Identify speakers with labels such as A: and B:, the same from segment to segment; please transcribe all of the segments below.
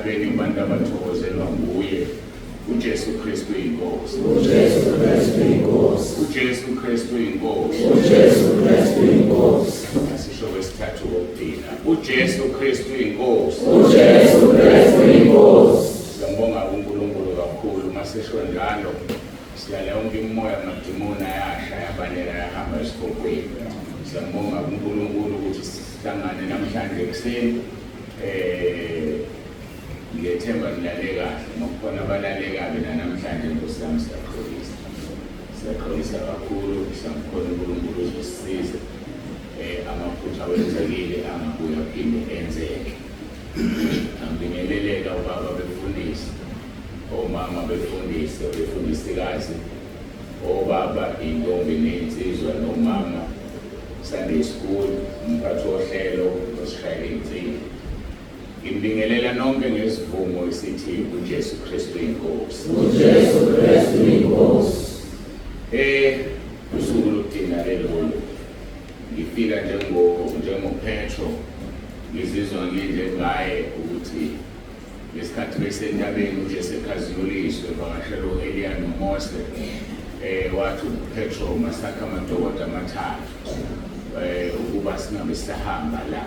A: emhlabeni abantu abathokozelwa nguye uJesu Kristu inkosi.
B: uJesu Kristu inkosi.
A: uJesu Kristu inkosi.
B: uJesu Kristu inkosi.
A: Asisho kwesithathu kokugcina. uJesu Kristu inkosi.
B: uJesu Kristu inkosi.
A: Siyambonga uNkulunkulu kakhulu masisho njalo. Siyala yonke imimoya yamadimoni ayasha yabaleka yahamba esikhokweni. Siyambonga uNkulunkulu ukuthi sihlangane namhlanje ekuseni. Ngiyethemba nilale kahle nokukhona abalale kabi namhlanje Nkosi yami siyaxolisa. Siyaxolisa kakhulu siyamkhona uNkulunkulu uzosisiza. Amaphutha awenzekile angabuye aphinde enzeke. Angibingeleleka ubaba befundisi, omama befundisi, befundisikazi, obaba intombi nensizwa nomama Sunday school, umphathi wohlelo osishayela insini. Ngibingelela nonke ngesivumo esithi uJesu Kristu inkosi.
B: uJesu Kristu inkosi.
A: Usuku lokugcina lelo ngifika njengoPetro, ngizizwa nginjengaye ukuthi ngesikhathi besentabeni uJesu ekhazinuliswe bangashela uEliya noMose, wathi uPetro masakha amadokoda amathathu ukuba singabe sahamba la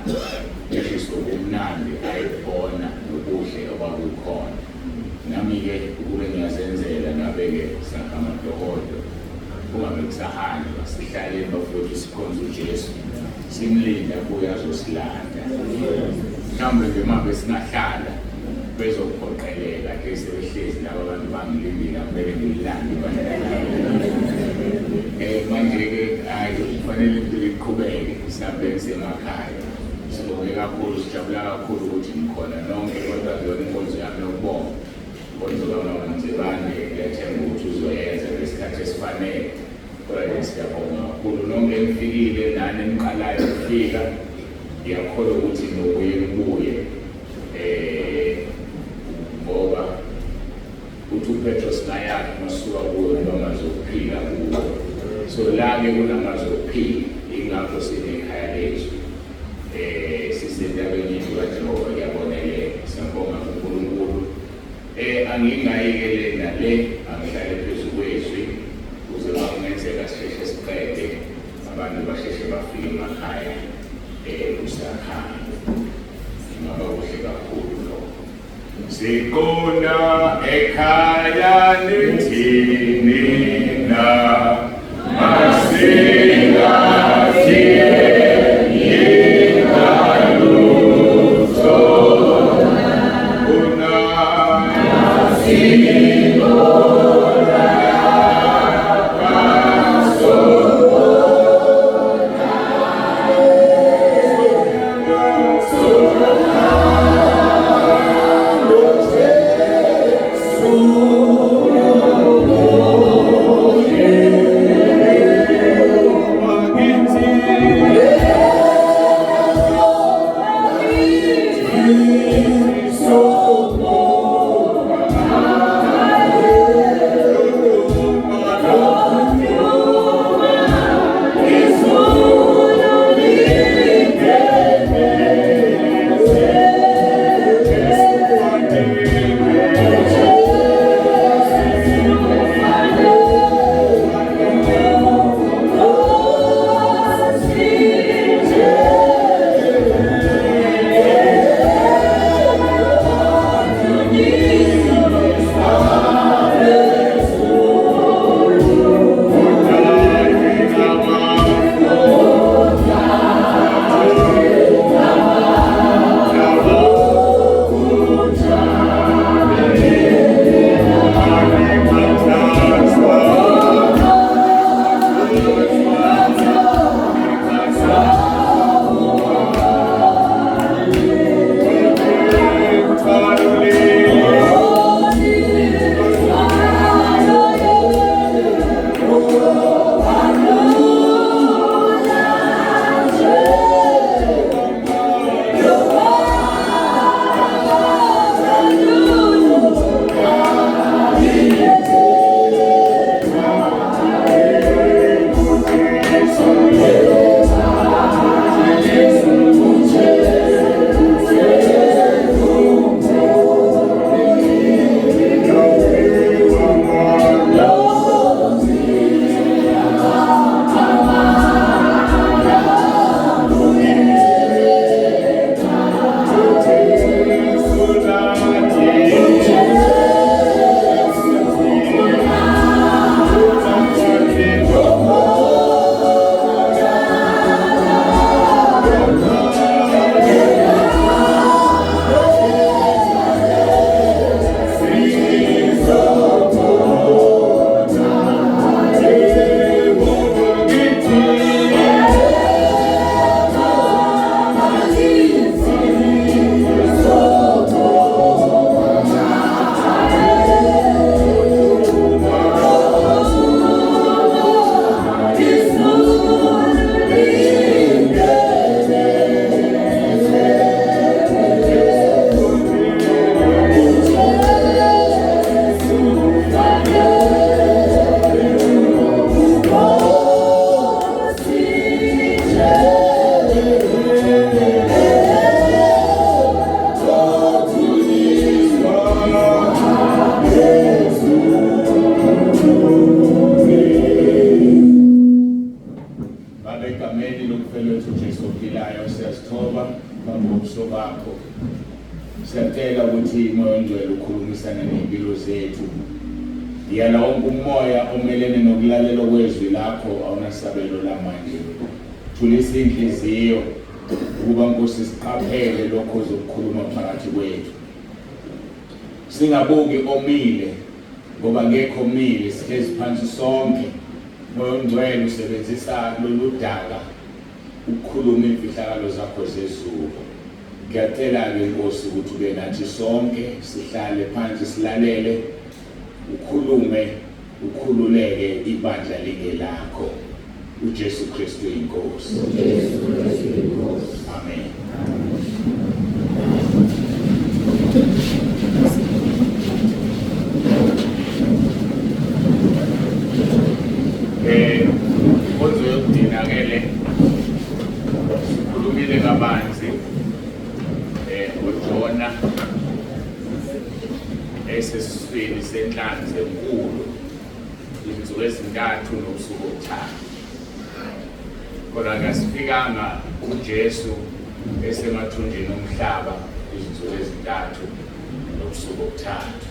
A: ngisho kumnandi ayibona nokuhle obakukhona. Nami-ke ukube ngiyazenzela ngabe-ke sakha amadokodo kungabe kusahanjwa sihlaleni bafowethu sikhonze uJesu simlinda kuye azosilanda. Mhlawumbe nje mabe singahlala bezophoqeleka ke sebehlezi laba abantu bangilindile kumele ngililande manje-ke hayi kufanele impilo iqhubeke sihambe semakhaya. Sibonge kakhulu, sijabula kakhulu ukuthi nikhona nonke, kodwa kuyona inkonzo yami yokubonga. Inkonzo kaMnumzane ngiyathemba ukuthi uzoyenza ngesikhathi esifanele. Kodwa nje siyabonga kakhulu nonke enifikile nani eniqalayo ukufika. Ngiyakholwa ukuthi nobuye nibuye ngoba uthi uPetro singayakhi masuka kuyo noma zokuphila kuwo. So la-ke kunamazwi okuphila, ingakho sinekhaya lethu. Sisendaweni yethu kaJehova kuyaboneleka. Siyabonga uNkulunkulu. Angingayekele nale, angihlale phezu kwezwi ukuze makungenzeka sisheshe siqede abantu basheshe bafike emakhaya kusakhanya. Ngaba kuhle kakhulu lokho. Siqonda ekhaya nithini na masingathi
B: Oh
A: Phambuso bakho siyacela ukuthi umoya ongcwele ukhulumisana nempilo zethu. Yena wonke umoya omelene nokulalela kwezwi lakho awunasabelo lamanje. Thulisa inhliziyo ukuba Nkosi siqaphele lokho ozokukhuluma phakathi kwethu. Singabuki omile ngoba ngekho omile sihlezi phansi sonke. Moya ongcwele usebenzisa lolu daka ukukhuluma imfihlakalo zakho zezulu. Ngiyacela-ke Nkosi ukuthi ube nathi sonke sihlale phansi silalele ukhulume ukhululeke ibandla lingelakho. uJesu Kristu inkosi. Amen. Konzo yokudinakele sikhulumile kabanzi uJona esesiswini senhlanzi enkulu izinsuku ezintathu nobusuku obuthathu. Kodwa ngasifikanga uJesu esemathunjini omhlaba izinsuku ezintathu nobusuku obuthathu.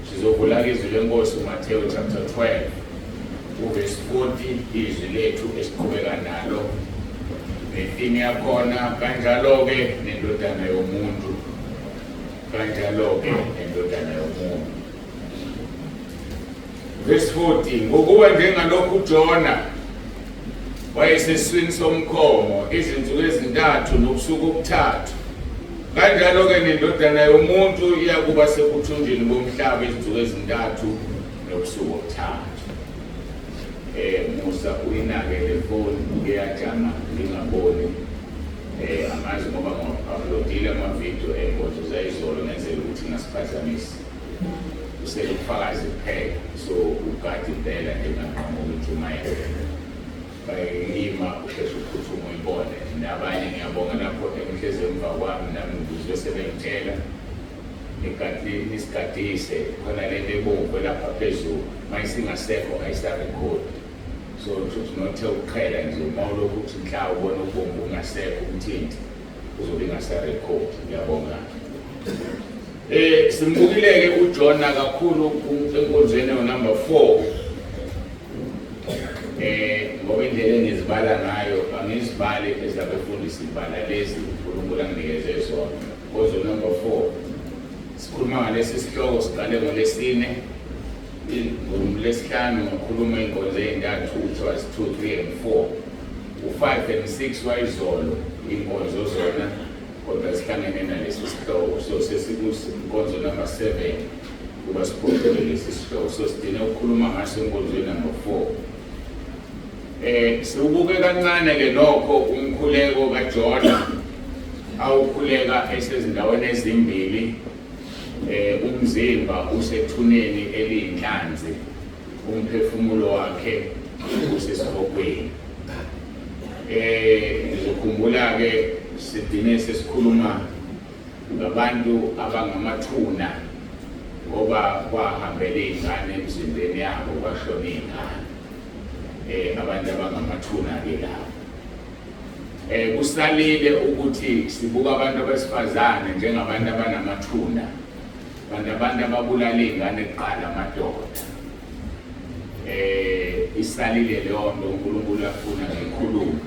A: Sizovula izwi lenkosi uMathewu chapter 12 verse 40 izwi lethu esiqhubeka nalo. Nethini yakhona kanjalo-ke nendodana yomuntu. Kanjalo-ke nendodana yomuntu. Verse 40, ngokuba njengalokhu uJona wayesesiswini somkhomo izinsuku ezintathu nobusuku obuthathu, kanjalo-ke nendodana yomuntu iyakuba sekuthunjini komhlaba izinsuku ezintathu nobusuku obuthathu. Musa uyinake le phone iyajama ngingaboni. Amazi ngoba ngi-uploadile amavidiyo ey'nkonzo zayizolo ngenzela ukuthi ngasiphazamisi. Uselufakazi kuphela, so ugadi impela ngingaqhamuki intshumayelo. Bayima uhlezi uphuthuma uyibone. Nabanye ngiyabonga lapho engihlezi emva kwami nami ngizwe sebengitshela nisigadise khona lento ebomvu lapha phezulu mayisingasekho ayisarekhodi. So nothe ukuqhela nje uma ulokhu uthi mhla ubona ubomvu ungasekho umthinti uzobe ingasarekhodi. Ngiyabonga. Simbukile-ke uJona kakhulu enkonzweni number 4. Ngoba indlela engizibala ngayo angizibali ezabefundisi ibala lezi uNkulunkulu anginikeze zona. Konzo number 4 sikhuluma ngalesi sihloko siqale ngolesine. ngolesihlanu ngakhuluma inkonzo ezintathu which was 2, 3 and 4. U5 and 6 wayizolo inkonzo zona kodwa sihlangene nalesi sihloko. So sesikunkonzo number 7 kuba siphoqele lesi sihloko. So sidine ukukhuluma ngaso inkonzo number 4. Sibuke kancane-ke nokho umkhuleko kaJona awukhuleka esezindaweni ezimbili. Umzimba usethuneni eliyinhlanzi, umphefumulo wakhe usesihokweni. Ngizokhumbula-ke sidine sesikhuluma ngabantu abangamathuna ngoba kwahambela iy'ngane emzimbeni yabo kwashona iy'ngane. Abantu abangamathuna-ke labo. Kusalile ukuthi sibuka abantu abesifazane njengabantu abanamathuna, abantu ababulala iy'ngane kuqala amadoda. Isalile leyo nto uNkulunkulu afuna ngikhulume.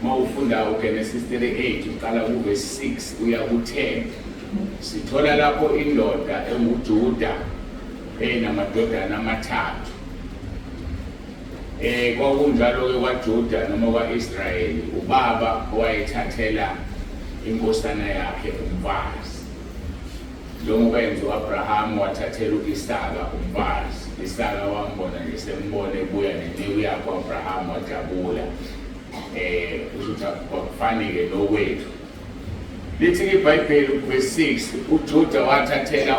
A: Uma ufunda uGenesis 38 uqala kuverse 6 uya ku-10 sithola lapho indoda enguJuda enamadodana amathathu. Kwakunjalo-ke kwaJuda noma kwa-Israyeli ubaba owayethathela inkosana yakhe umfazi. Njengoba yenza u-Abrahama wathathela u-Isaka umfazi. Isaka wambona nje sembona ebuya nenceku yakhe u-Abrahama wajabula. Ukuthi akufani-ke nowethu. Lithi-ke iBhayibheli verse 6 uJuda wathathela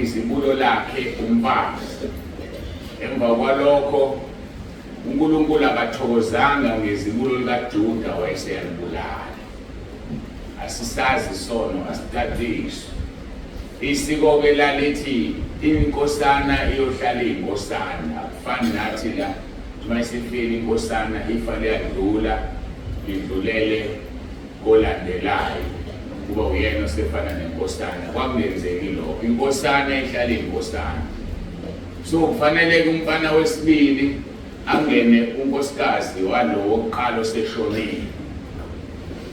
A: izibulo lakhe umfazi. Emva kwalokho uNkulunkulu akathokozanga ngezibulo likaJuda wayeseyalibulala. Asisazi sono asitadisho. Isiko-ke lalithi inkosana iyohlala iyinkosana. Akufani nathi la uma isifile inkosana ifa liyadlula lidlulele kolandelayo kuba uyena osefana nenkosana. Kwakungenzeki lokho, inkosana ihlala inkosana. So kufanele umfana wesibili angene unkosikazi walo wokuqala oseshonile.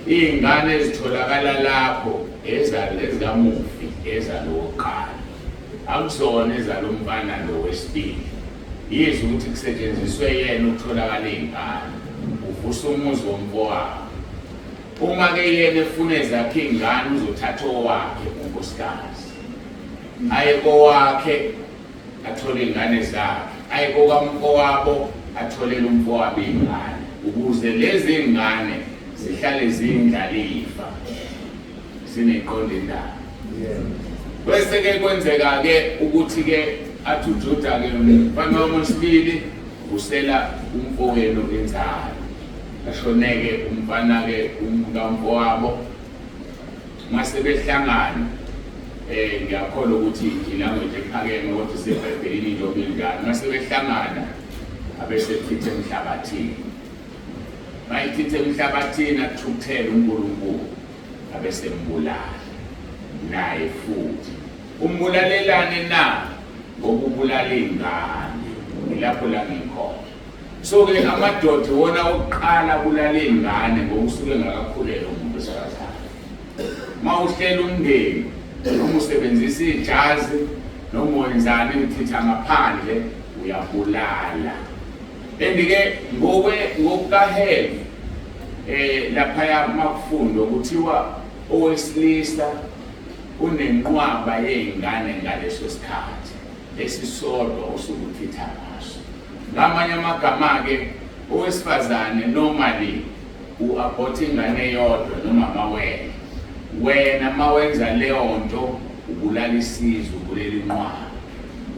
A: Iy'ngane ezitholakala lapho ezikamufi ezalowokuqala, akusona ezalomfana lo wesibili. Yize ukuthi kusetshenziswe yena ukutholakala iy'ngane, uvusa umuzi womfowabo. Uma-ke yena efuna ezakhe iy'ngane uzothatha owakhe unkosikazi, aye kowakhe athole iy'ngane zakhe, aye kokamfowabo atholele umfowabo iy'ngane, ukuze lezi y'ngane zihlale ziyindlalifa sineqondo endaba. Bese-ke kwenzeka-ke ukuthi-ke athi uJuda-ke umfana wesibili usela umfowenu inzalo, ashoneke umfana-ke umkamfowabo. Mase behlangana, ngiyakholwa ukuthi ilanguage ephakeme kodwa iseBhayibhelini injobe ilingana. Mase behlangana abesechitha emhlabathini, bayichitha emhlabathini athukuthele uNkulunkulu abesembulala naye futhi. Umbulalelane na ngokubulala iy'ngane, ilapho la ngikhona. So-ke amadoda wona oqala abulala iy'ngane ngokusuke engakakhulelwa umuntu wesifazane. Ma uhlela umndeni noma usebenzisa ijazi noma wenzani uthitha ngaphandle uyabulala. And-ke ngokukaheli laphaya makufundwa kuthiwa owesilisa unenqwaba yey'ngane ngaleso sikhathi esisodwa osuke uthitha ngaso. Ngamanye amagama-ke owesifazane normally u-abhortha ingane eyodwa noma amawele. Wena mawenza leyo nto ubulala isizwe, ubulela inqwaba,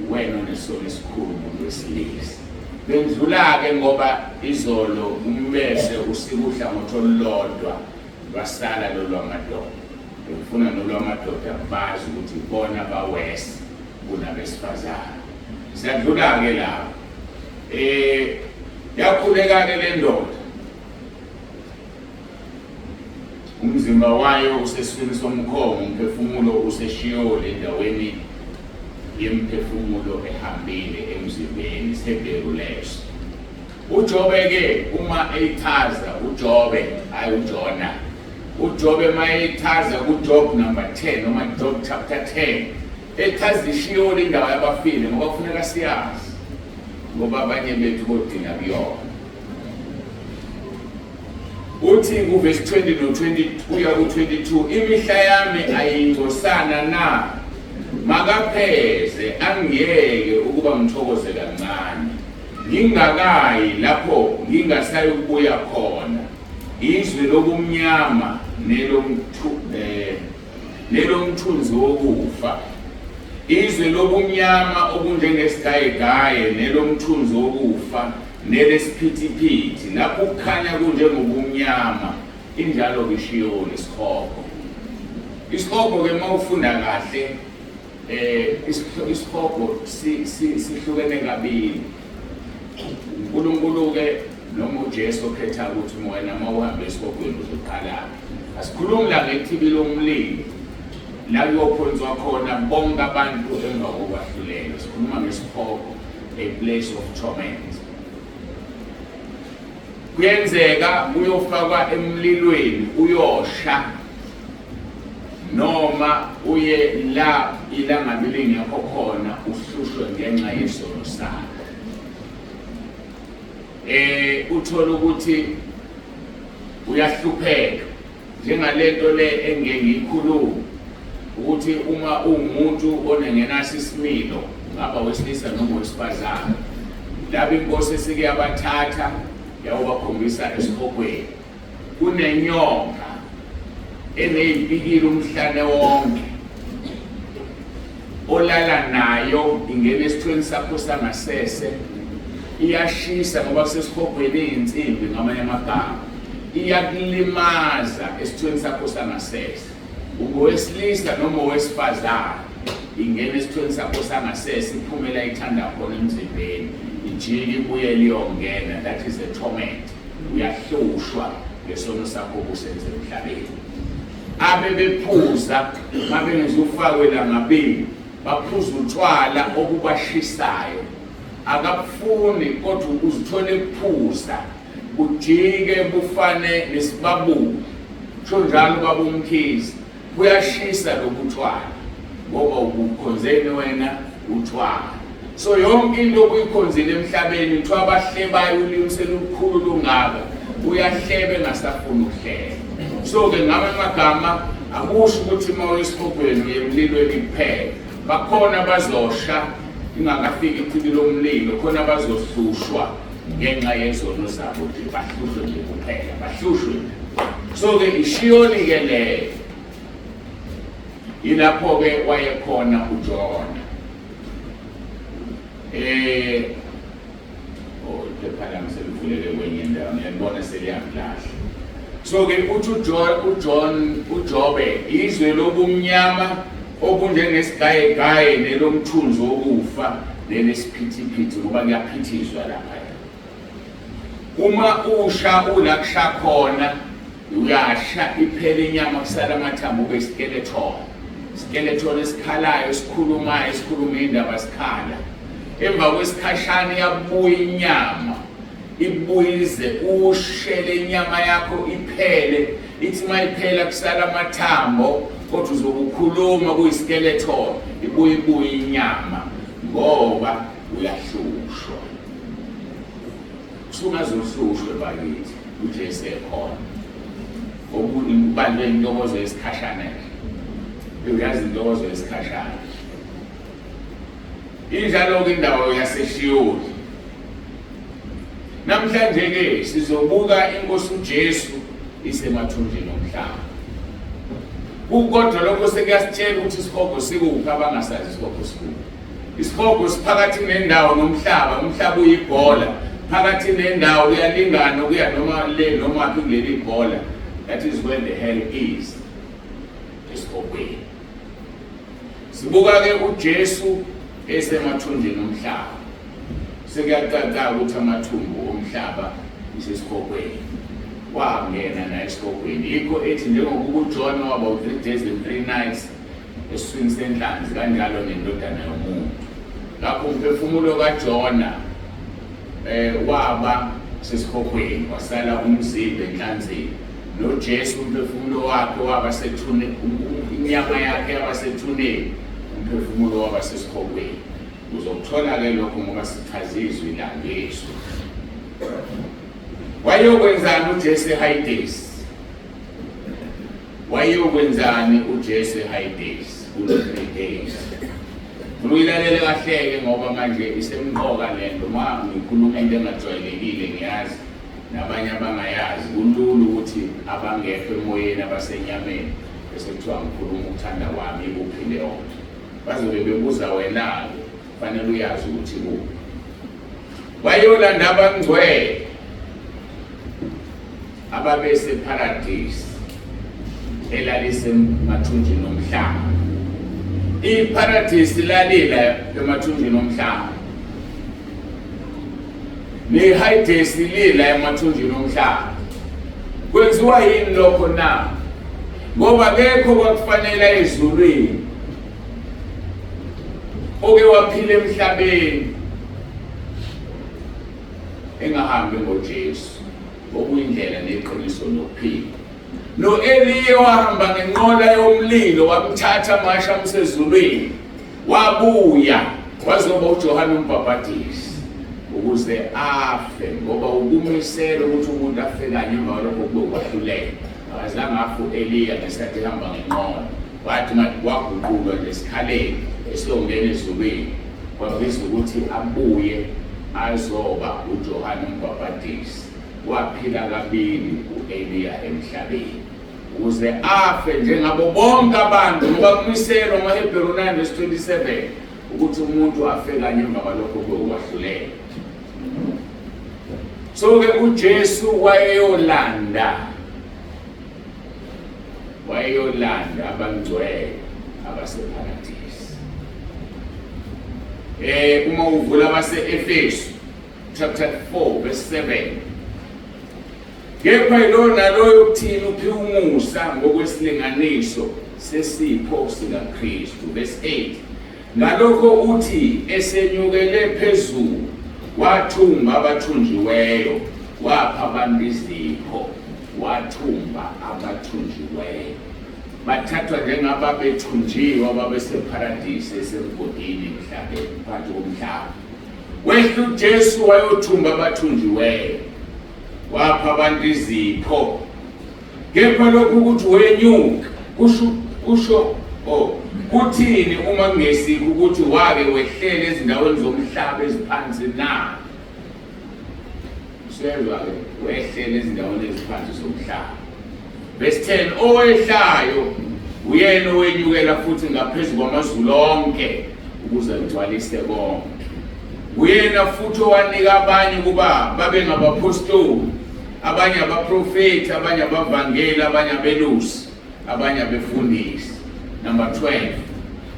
A: wena onesono esikhulu umuntu wesilisa. Bendlula-ke ngoba izolo umbese usika uhlangothi olulodwa lwasala lolwamadoda. Ngifuna nolwamadoda bazi ukuthi bona bawesi kunabesifazane. Siyadlula-ke lapho. Yakhuleka-ke le ndoda, umzimba wayo usesiswini somkhomo, umphefumulo useshiyole endaweni yemphefumulo ehambile emzimbeni, isebheru leso. uJobe-ke uma eyithaza uJobe, hayi uJona, uJobe uma eyithaza kuJob number 10 noma Job chapter 10, ethaza ishiyole indawo yabafile ngoba kufuneka siyazi, ngoba abanye bethu kodinga kuyona. Uthi kuverse 20 no 20 kuya ku22, imihla yami ayingcosana na, makapheze angiyeke ukuba ngithokoze kancane, ngingakayi lapho ngingasayi ukubuya khona, izwe lobumnyama nelomthunzi wokufa, izwe lobumnyama obunjengesigayigayi nelomthunzi wokufa nelesiphithiphithi, lapho kukhanya kunjengobumnyama, injalo kishiyona isihogo. Isihogo-ke uma ufunda kahle, isihogo sihlukene kabili. uNkulunkulu-ke noma uJesu okhetha ukuthi wena uma uhambe esihogweni uzoqalaphi. Asikhulumi la ngethibili lomlilo la kuyophonswa khona bonke abantu emva kokwahlulelwa. Sikhuluma ngesihogo, a place of torment. Kuyenzeka uyofakwa emlilweni uyosha, noma uye la ilangabi lingekho khona uhlushwe ngenxa yesono sakho. Uthola ukuthi uyahlupheka njengalento le engeke ngiyikhuluma ukuthi uma umuntu onengenaso isimilo, ngaba wesilisa noma wesifazane, laba inkosi esike yabathatha yawubakhombisa esihogweni, kunenyonga eney'mpikile umhlane wonke, olala nayo ingena esithweni sakho sangasese, iyashisa ngoba kusesihogweni iy'nsimbi ngamanye amagama, iyakulimaza esithweni sakho sangasese. Ungowesilisa noma owesifazane, ingena esithweni sakho sangasese, iphumela ithanda khona emzimbeni, ijike ibuye liyongena. That is a torment. Uyahlushwa ngesono sakho kusenze emhlabeni. Abe bephuza mabengezufakwe la ngabeni baphuza utshwala okubashisayo akafuni kodwa uzithole ephuza ujike bufane nesibabu sho njalo baba uMkhize kuyashisa lokutshwala ngoba ukukhonzeni wena utshwala. So yonke into okuyikhonzile emhlabeni kuthiwa abahlebayo ulimi selukhulu lungaka uyahlebe ngasafuna ukuhleba. So ke ngama amagama akusho ukuthi uma esihogweni emlilweni kuphela bakhona bazosha ingakafiki ichibi lomlilo khona bazohlushwa ngenxa yezono zabo ukuthi bahlushwe nje kuphela bahlushwe. So ke ishiyoni ke le ilapho ke wayekhona uJona iphepha selivuleke kwenye indawo ngiyabona seliyamlahla. So ke uthi uJobe izwe lobumnyama obunjengesigayegaye nelomthunzi wokufa nelesiphithiphithi ngoba kuyaphithizwa lapha. Uma usha ula kusha khona uyasha iphele inyama kusala amathambo kube skeleton esikhalayo esikhulumayo esikhuluma indaba sikhala. Emva kwesikhashana yabuya inyama ibuyize ushele inyama yakho iphele ithi mayiphela kusala amathambo kodwa uzokukhuluma kuyiskeleton ibuye inyama ngoba uyahlushwa. Sungazohlushwe bakithi uJesu ekhona obubalwe intokozo yesikhashana uyazi intokozo yesikhashana injalo ke indawo yaseShiyoni. Namhlanje ke sizobuka inkosi uJesu isemathunjini omhlaba. Kodwa lokho sekuyasitshela ukuthi isihogo sikuphi abangasazi isihogo sikuphi. Isihogo siphakathi nendawo nomhlaba, umhlaba uyibhola phakathi nendawo uyalingana kuya noma le noma kuleli ibhola. That is where the hell is. Isihogweni. Sibuka ke uJesu esemathunjini omhlaba. Sekuyacaca ukuthi amathumbu omhlaba isesihogweni. Wangena na esihogweni. Yikho ethi njengoba uJona waba 3 days and 3 nights eswini senhlanzi kanjalo nendodana yomuntu. Lapho umphefumulo kaJona waba sesihogweni wasala umzimba enhlanzini. NoJesu umphefumulo wakhe waba sethune inyama yakhe yaba sethuneni umphefumulo waba sesihogweni. Uzokuthola ke lokho ngoba sichazizwe la ngesu. Wayokwenzani uJesu eHades? Wayokwenzani uJesu eHades kulo 3 days? Uyilalele kahle ngoba manje isemqoka lento uma ngikhuluma into engajwayelekile ngiyazi nabanye abangayazi kulula ukuthi abangekho emoyeni abasenyameni bese kuthiwa ngikhuluma ukuthanda kwami kuphile onke. Bazobe bebuza wena fanele uyazi ukuthi kuphi. Wayolanda abangcwele ababese paradise elalise emathunjini omhlaba. Iparadise lalila emathunjini omhlaba. NeHades lila emathunjini omhlaba. Kwenziwa yini lokho na? Ngoba kekho kwakufanele ezulwini oke waphila emhlabeni engahambi ngoJesu okuyindlela neqiniso nokuphila. NoEliya wahamba ngenqola yomlilo wamthatha amasha amsezulwini wabuya wazoba uJohane uMbhapatisi ukuze afe ngoba ukumisela ukuthi umuntu afe kanye emva kwalokho kube ukwahluleka. Akazange afu Eliya ngesikhathi ehamba ngenqola wathi waguqulwa lesikhaleni esiyongena ezulwini kwabizwa ukuthi abuye azoba uJohane uMbhapatisi. Waphila kabili uEliya emhlabeni ukuze afe njengabo bonke abantu ngoba kumiselwa ngoHebrew 9:27 ukuthi umuntu afe kanye emva kwalokho kube ukwahluleka. So ke uJesu wayeyolanda abangcwele abaseparadise. Uma uvula abase-Efesu chapter 4 verse 7 Kepha ilona loyo kuthina uphi umusa ngokwesilinganiso sesipho sikaKristu. Verse 8. Ngalokho uthi esenyukele phezulu wathumba abathunjiweyo wapha abantu izipho. Wathumba abathunjiweyo bathathwa njengababethunjiwe ababeseparadise esemgodini emhlabeni phakathi komhlaba. Wehla uJesu wayothumba abathunjiweyo wapha abantu izipho. Kepha lokhu ukuthi wenyuka kusho kuthini uma kungesikho ukuthi wake wehlele ezindaweni zomhlaba eziphansi na? Sezwa-ke wehlele ezindaweni eziphansi zomhlaba. Verse 10. Owehlayo uyena owenyukela futhi ngaphezulu kwamazulu onke ukuze agcwalise konke. Uyena futhi owanika abanye kuba babe ngabapostoli, abanye abaprofeti, abanye abavangeli, abanye abelusi, abanye abefundisi. Number 12.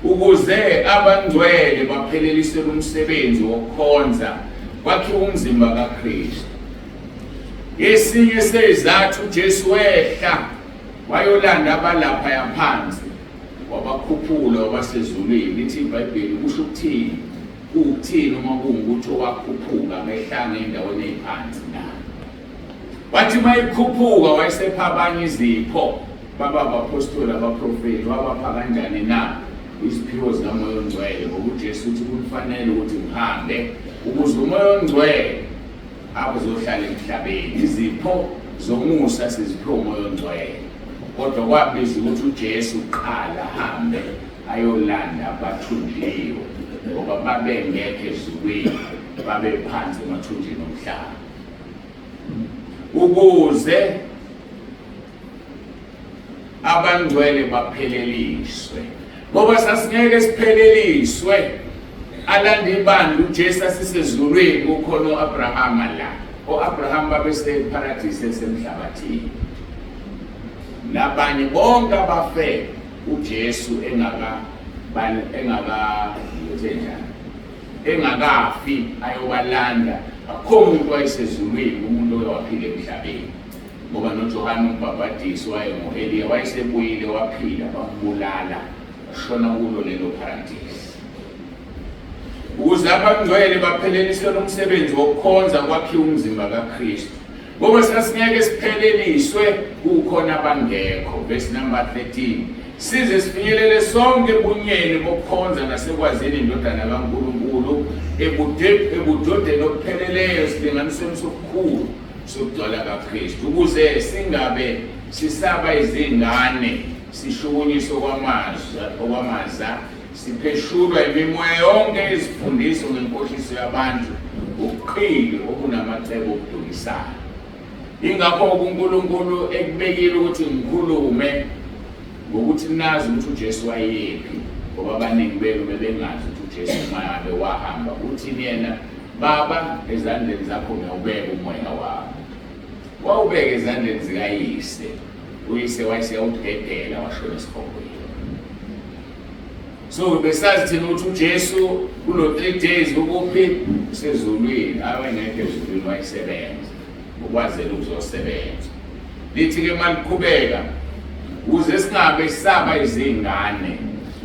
A: Ukuze abangcwele baphelelisele umsebenzi wokukhonza kwakhe umzimba kaKristu. Esinye sezathu uJesu wehla wayolanda abalapha yaphansi wabakhuphula wabasezulwini. Lithi iBhayibheli kusho ukuthini? Ukuthini uma kungukuthi owakhuphuka behlanga endaweni eziphansi na? Wathi mayikhuphuka wayesepha abanye izipho baba abapostoli abaprofeti wabapha kanjani na? Iziphiwo zikaMoya Ongcwele. Ngoba uJesu uthi kufanele ukuthi ngihambe ukuze uMoya Ongcwele abazohlala emhlabeni. Izipho zomusa siziphiwe uMoya Ongcwele. Kodwa kwabiza ukuthi uJesu uqala ahambe ayolanda abathunjiwe ngoba babengekho ezulwini, babe phansi emathunjini omhlaba. Ukuze abangcwele bapheleliswe. Ngoba sasingeke sipheleliswe alanda ibandla uJesu asisezulwini kukhona uAbrahama la. uAbrahama babeseparadise esemhlabathini. Nabanye bonke abafe uJesu engakafi ayobalanda. Akho umuntu wayesezulwini umuntu owaphila emhlabeni. Ngoba noJohane uMbhapatisi wayengu-Eliya wayesebuyile waphila bambulala washona kulo lelo paradise. Ukuze abangcwele bapheleliswe umsebenzi wokukhonza kwakhiwa umzimba kaKristu. Ngoba sasingeke sipheleliswe kukhona abangekho. Verse number 13. Size sifinyelele sonke ebunyeni bokukhonza nasekwazini indodana kaNkulunkulu ebudodeni obupheleleyo silinganisweni sokukhulu sokugcwala kaKristu. Ukuze singabe sisaba izingane sishukunyiswe okwamaza sipheshulwa imimoya yonke izifundiso ngenkohliso yabantu ubuqili obunamacebo okudukisayo. Ingakho uNkulunkulu ekubekile ukuthi ngikhulume ngokuthi nazi ukuthi uJesu wayephi. Ngoba abaningi benu bebengazi ukuthi uJesu mabe wahamba. Uthini yena? Baba, ezandleni zakho ngiyawubeka umoya wami. Wawubeka ezandleni zikayise. Uyise wayeseyawudedela washona esifobweni. So besazi thina ukuthi uJesu kulo 3 days ukuphi usezulwini, awengekho ezulwini wayesebenza ukwazela ukuzosebenza. Lithi-ke maliqhubeka ukuze singabe sisaba izingane.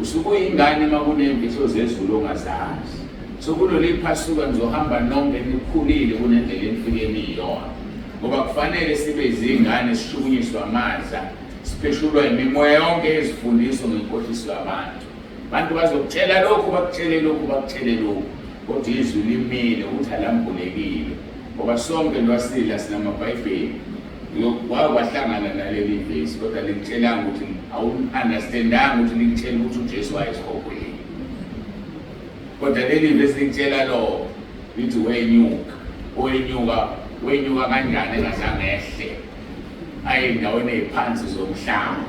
A: Usuke uyingane uma kunemfihlo zezulu ongazazi. So kulo liphasuka nizohamba nonke nikhulile kunendlela enifike niyona. Ngoba kufanele sibe izingane sishukunyiswe amaza sipheshulwa imimoya yonke ezifundiswa ngenkohliso yabantu. Abantu bazokutshela lokhu bakutshele lokhu bakutshele lokhu kodwa izwi limile ukuthi alambulekile. Ngoba sonke lwasila sinamaBhayibheli wahlangana naleli vesi kodwa likutshelanga ukuthi awun-understandanga ukuthi likutshela ukuthi uJesu wayesihogweni. Kodwa leli vesi likutshela lo lithi wenyuka kanjani engazange ehle aye endaweni eziphansi zomhlaba.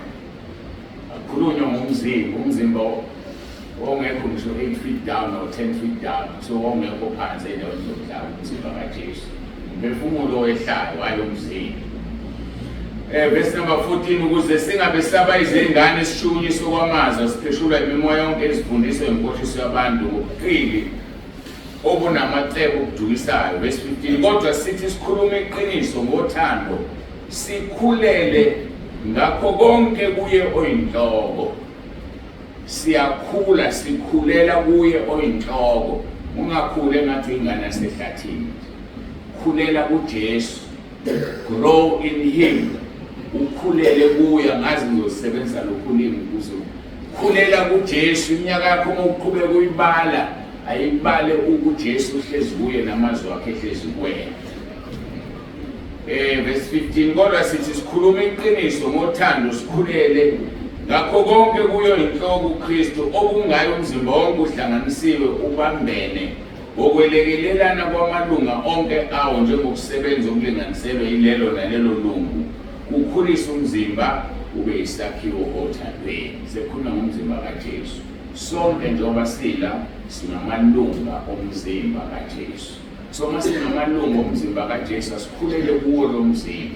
A: Akhulunywa ngomzimba ongekho ngisho 8 feet down or 10 feet down. So ongekho phansi endaweni zomhlaba umzimba kaJesu. Umphefumulo owehlayo wayomzimba. Verse number 14. Ukuze singabe saba izingane sishukunyiswe kwamaza sipheshulwa imimoya yonke ezifundiswa ngenkohliso yabantu ngobuqili obunamacebo okudukisayo. Verse 15. Kodwa sithi sikhulume iqiniso ngothando sikhulele ngakho konke kuye oyinhloko. Siyakhula sikhulela kuye oyinhloko. Ungakhule ngathi ingane yasehlathini. Khulela kuJesu. Grow in him. Ukhulele kuye, ngazi ngizosebenza lokhulini kuzo. Khulela kuJesu, iminyaka yakho mawuqhubeka uyibala, ayibale ukuJesu uhlezi kuye namazwi akhe ehlezi kuwena. Verse 15, kodwa sithi sikhuluma iqiniso ngothando sikhulele ngakho konke kuyo inhloko uKristu okungayo umzimba wonke uhlanganisiwe ubambene ngokwelekelelana kwamalunga onke awo njengokusebenza okulinganiselwe yilelo nalelo lungu kukhulisa umzimba ube isakhiwo othandweni. Sekhuluma ngomzimba kaJesu. Sonke njengoba singamalunga omzimba kaJesu. So masinamalunga omzimba kaJesu asikhulele kuwo lo mzimba.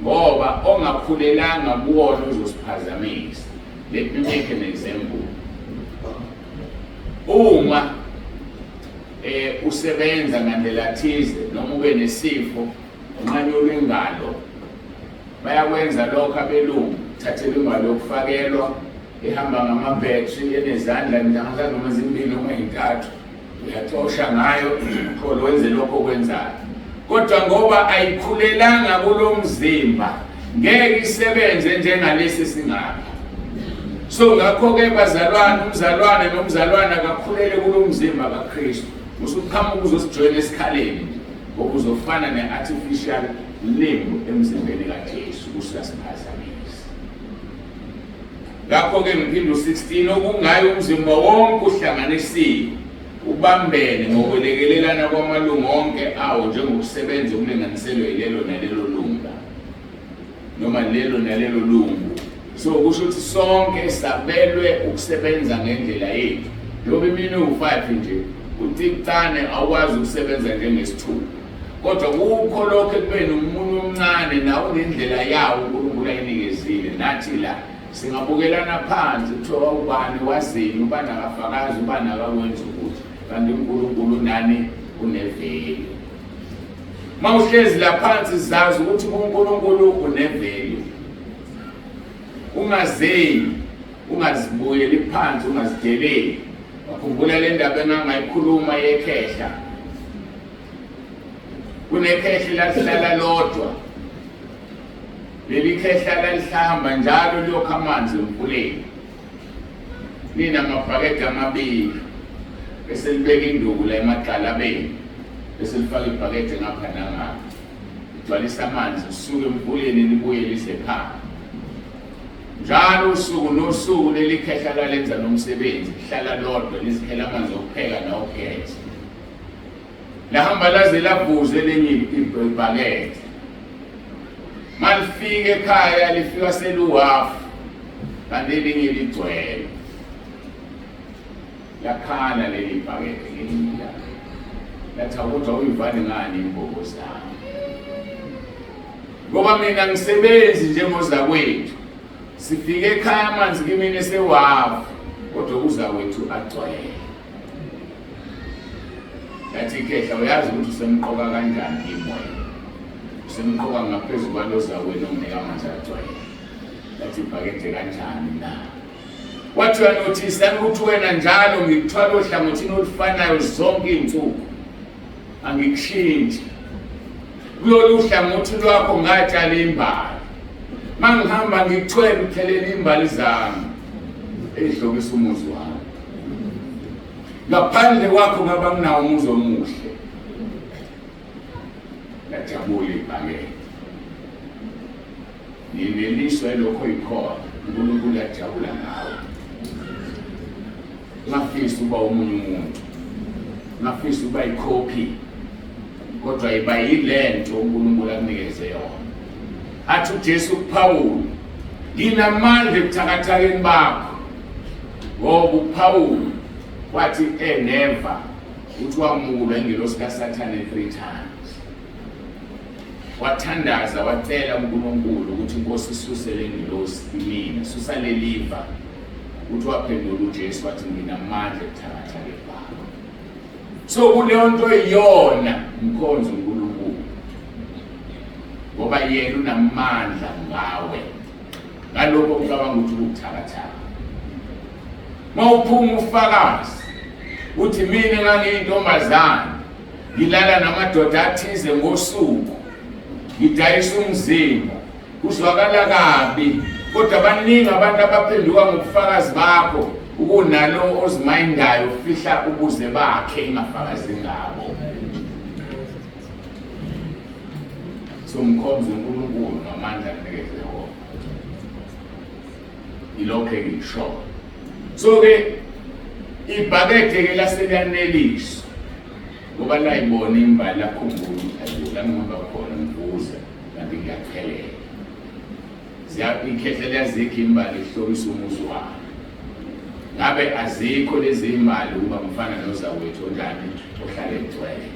A: Ngoba ongakhulelanga kuwona uzosiphazamisa. Let me make an example. Uma usebenza ngandlela thize noma ube nesifo umanyolo ingalo, bayakwenza lokho abelungu, thathela imali yokufakelwa ehamba ngama-battery enezandla mhlawumbe noma ezimbili noma ezintathu, uyatosha ngayo khona wenze lokho okwenzayo. Kodwa ngoba ayikhulelanga kulo mzimba ngeke isebenze njengalesi singapha. So ngakho-ke bazalwane, umzalwane nomzalwane akakhulele kulo mzimba kaKristu. Usuqhamuka uzosijoyina esikhaleni ngoba uzofana ne-artificial limb emzimbeni kaJesu usasiphazamisa. Ngakho-ke ngiphinde 16 okungayo umzimba wonke uhlanganisiwe ubambene ngokwelekelelana kwamalungu onke awo njengokusebenza okulinganiselwe yilelo nalelo lunga noma lelo nalelo lungu. So kusho ukuthi sonke sabelwe ukusebenza ngendlela yethu. Njengoba imini u5 nje uTikutane awukwazi ukusebenza njengesithupha, kodwa kukho lokho ekubeni umuntu omncane nawo ngendlela yawo uNkulunkulu ayinikezile. Nathi la singabukelana phansi kuthiwa ubani wazini, ubani akafakazi, ubani akakwenza ukuthi, kanti uNkulunkulu nani uneveli. Mawuhlezi la phansi zazi ukuthi uNkulunkulu uneveli. Ungazeni, ungazibuyeli phansi, ungazideleli. Wakhumbula le ndaba engangayikhuluma yekhehla. Kunekhehla lahlala lodwa. Leli khehla lalihamba njalo liyokha amanzi emfuleni. Linamabhakede amabili. Bese libeka induku la emagxalabeni. Bese lifaka ibhakede ngapha nangapha. Ligcwalisa amanzi usuke emfuleni libuye lisekhaya. Njalo usuku nosuku leli khehla lalenza nomsebenzi, lihlala lodwa lizikhela amanzi okupheka nawokugeza. Lahamba laze lavuze lenye ibhakede. Malifike ekhaya lifika seluhafu, kanti elinye ligcwele. Lakhala leli bhakede ngelinye ilanga. Lathi kodwa uyivale ngani imbobo zami? Ngoba mina ngisebenzi njengozakwethu. Sifike ekhaya amanzi kimina esewafu, kodwa uzakwethu agcwele. Lathi ikhehla uyazi ukuthi usemqoka kanjani imoya. Usemqoka ngaphezulu kwalozakwenu onginike amanzi agcwele. Lathi ibhakede kanjani na? Wathi uyanothisa ukuthi wena njalo ngikuthwala ohlangothini olufanayo zonke izinsuku. Angikushintshe. Kulolu hlangothi lwakho ngatshala imbali. Mangihamba ngikuthwele uthelele imbali zami ezihlokisa umuzi wami. Ngaphandle kwakho ngaba nginawo umuzi omuhle. Lajabula ibhakede. Nineliswa lokho ikhona, uNkulunkulu uyajabula ngawe. Ngafisa uba omunye umuntu. Ngafisa uba ikhophi. Kodwa iba yilento uNkulunkulu akunikeze yona. Athi uJesu kuPawulu, nginamandla ebuthakathakeni bakho. Ngoba uPawulu wathi never uthi wamulwa ingelosi kaSathane 3 times. Wathandaza wacela uNkulunkulu ukuthi inkosi isusele ingelosi imina, susa leliva. Uthi waphendula uJesu wathi nginamandla ebuthakathakeni bakho. So kuleyo nto iyona mkhonzo uNkulunkulu. ngoba yena unamandla ngawe. Ngalokho ucabanga ukuthi ukuthakathaka. Mawuphuma ufakazi uthi mina ngangiyintombazana ngilala namadoda athize ngosuku ngidayisa umzimba kuzwakala kabi kodwa abaningi abantu abaphenduka ngobufakazi bakho ukunalo ozimayindayo ufihla ukuze bakhe ingafakazi ngabo. So mkhonza uNkulunkulu ngamandla anikeze wona. Ilokho ngisho. So ke ibhakede ke laseliyaneliswa ngoba la ibona imbali lakhumbula la ngihamba khona ngibuza kanti ngiyakhelela. Ziyaphikhethe lezikho imbali ihlobisa umuzi wami. Ngabe azikho lezi imali uba mfana nozawethu onjani ohlala egcwele.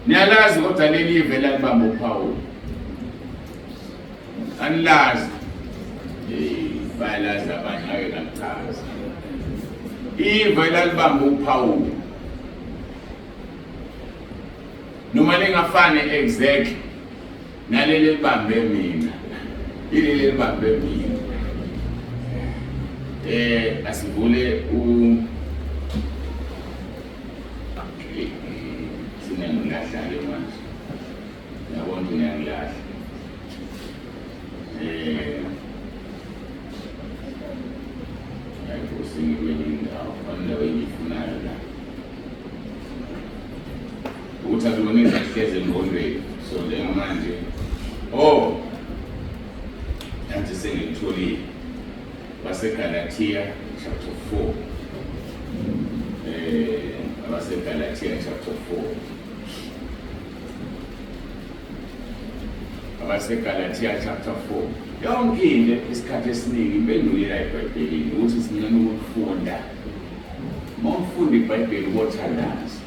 A: Niyalazi kodwa leli ive lalibamba uPaul. Anilazi. Bayalazi abanye ake kachaza. Ive lalibamba uPaul. Noma lingafani exactly naleli libambe mina. Ileli libambe mina. Asivule sinengilahla le manje. Yabona ngiyangilahla. Ayikusingi kwenye indawo fanele weyifunayo la. Ukuthi akubonisa ihleze engqondweni. So njengamanje nathi sengitholile baseGalatia chapter 4. AbaseGalatia chapter 4. AbaseGalatia chapter 4. Yonke into isikhathi esiningi impendulela eBhayibhelini ukuthi sincane ukufunda. Mawufunda iBhayibheli ubothandaza.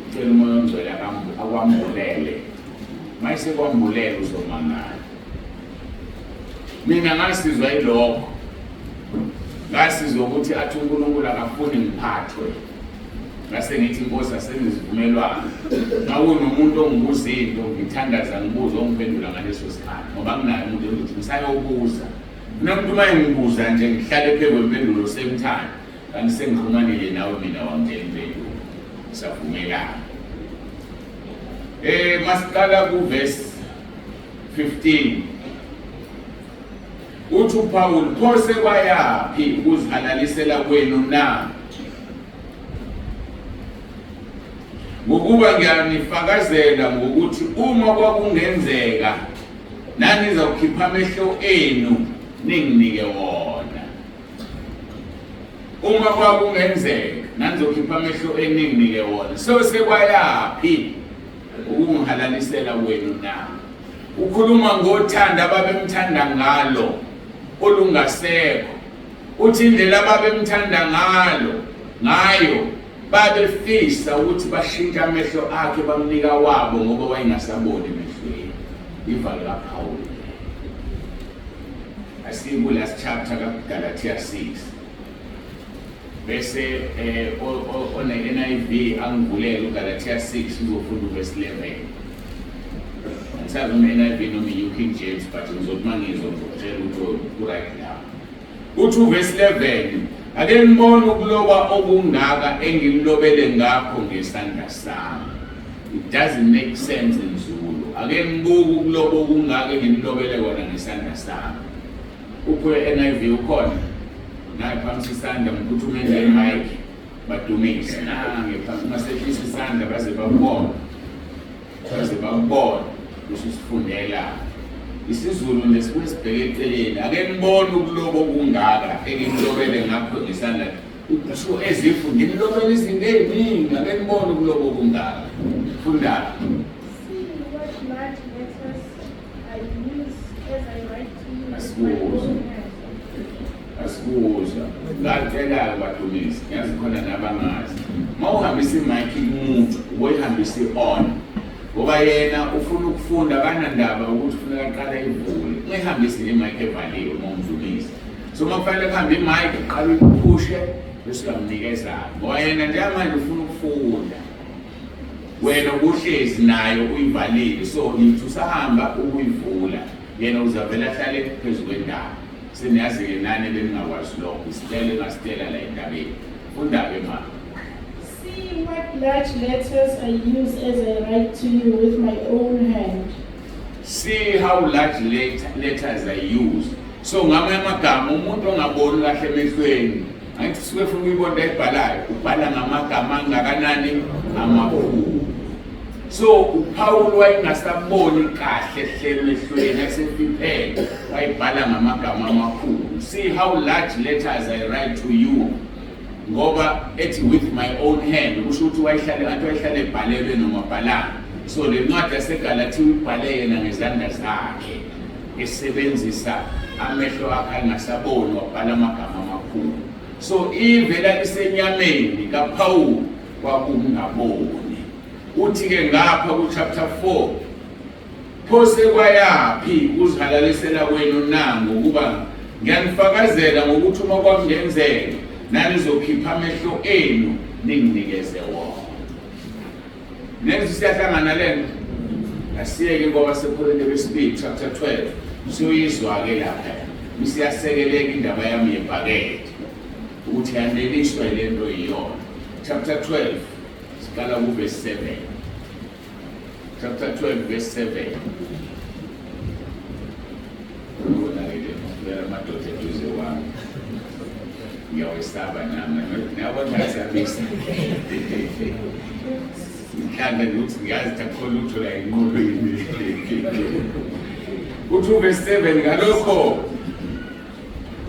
A: Ucela umoya ongcwele akwambulele. Mayise kwambulela uzomangala. Mina ngasizwa yilokho. Ngasizwa ukuthi athi uNkulunkulu akafuni ngiphathwe. Ngase ngithi Nkosi asengizivumelwana. Nawunomuntu ongibuza into ngithandaza ngibuza ongiphendula ngaleso sikhathi. Ngoba nginayo umuntu ukuthi ngisayobuza. Umuntu mayengibuza nje ngihlale phe kwempendulo semthanda. Kanti sengixhumanile nawe mina wangena impendulo. Savumelana. Masiqala kuverse 15. Uthi uPaul phose kwayaphi ukuzihalalisela kwenu na? Ngokuba ngiyanifakazela ngokuthi uma kwakungenzeka nanizawukhipha amehlo enu ninginike wona. Uma kwakungenzeka nanizawukhipha amehlo enu ninginike wona. So sekwayaphi ukungihalalisela kwenu na? Ukhuluma ngothanda ababemthanda ngalo olungasekho. Uthi indlela ababemthanda ngayo babefisa ukuthi bashintshe amehlo akhe bamnika wabo ngoba wayengasaboni emehlweni. Ivalo kaPaul. Asibu last chapter kaGalatia 6. Bese on NIV angivulele uGalatia 6 uzofunda uverse 11. Ngisazi uma NIV noma King James but ngizokutshela ukuthi right now. Uthi uverse 11 ake ngibone ukuloba okungaka engilobele ngakho ngesandla sami. It doesn't make sense in Zulu. Ake ngibuke ukuloba okungaka engilobele kona ngesandla sami. Uphe NIV ukhona. Naye phambi isandla ngikuthuma mic badumise. Ngephambi masehlisa isandla baze babone. Usifundela isiZulu lesibheke eceleni. Ake ngibone ukuloba okungaka engilobele ngakho ngesandla. Usho ezifu ngilobele izinto eziningi. Ake ngibone ukuloba okungaka. Funda. Asikuza ngacela badumise yazi khona nabangazi mawuhambisa imic kumuntu uyihambise on ngoba yena ufuna ukufunda kanandaba ukuthi ufuna aqala ivule ngihambise imic evaliwe mawumdumisa so makufanele kuhambe imic uqala uyiphushe bese uyamnikeza ngoba yena njengamanje ufuna ukufunda wena uhlezi nayo uyivalile, so yithi usahamba ukuyivula yena uzavela ahlale phezu kwendaba. Seniyazi-ke nani beningakwazi lokho, isitele ngasitela la endabeni. Funda-ke ma.
C: See what large letters I use as I write to you with my own hand.
A: See how large letters I use. So ngamanye amagama umuntu ongaboni kahle emehlweni, angithi suke ufuna ukuyibona ayibhalayo, ubhala ngamagama angakanani amakhulu. So uPaul wayengasaboni kahle emehlweni asefiphele, wayibhala ngamagama amakhulu. See how large letters I write to you. Ngoba ethi with my own hand, kusho ukuthi wayehlale ebhalelwe noma bhalanga. So le ncwadi yaseGalatia uyibhale yena ngezandla zakhe, esebenzisa amehlo akhe angasaboni, wabhala amagama amakhulu. So ivela lisenyameni kaPaul kwakungaboni. Uthi-ke ngapha ku-chapter 4, pho sekwayaphi ukuzihalalisela kwenu nango ukuba ngiyanifakazela ngokuthi uma kwakungenzeka nanizokhipha amehlo enu ninginikeze wona. Next siyahlangana lento asiyeke ngoba seKorinte besibili chapter 12 siyoyizwa-ke lapha siyasekeleka indaba yami yebhakede ukuthi yaneliswa lento iyona. Chapter 12 siqala ku-verse 7. Chapter 12 verse 7. Ubona-ke amadoda eduze wami ngiyawesaba nami nabona ngasabisa ngihlanda ukuthi ngiyazi takho lutho la enqolweni. Uthi verse 7, ngalokho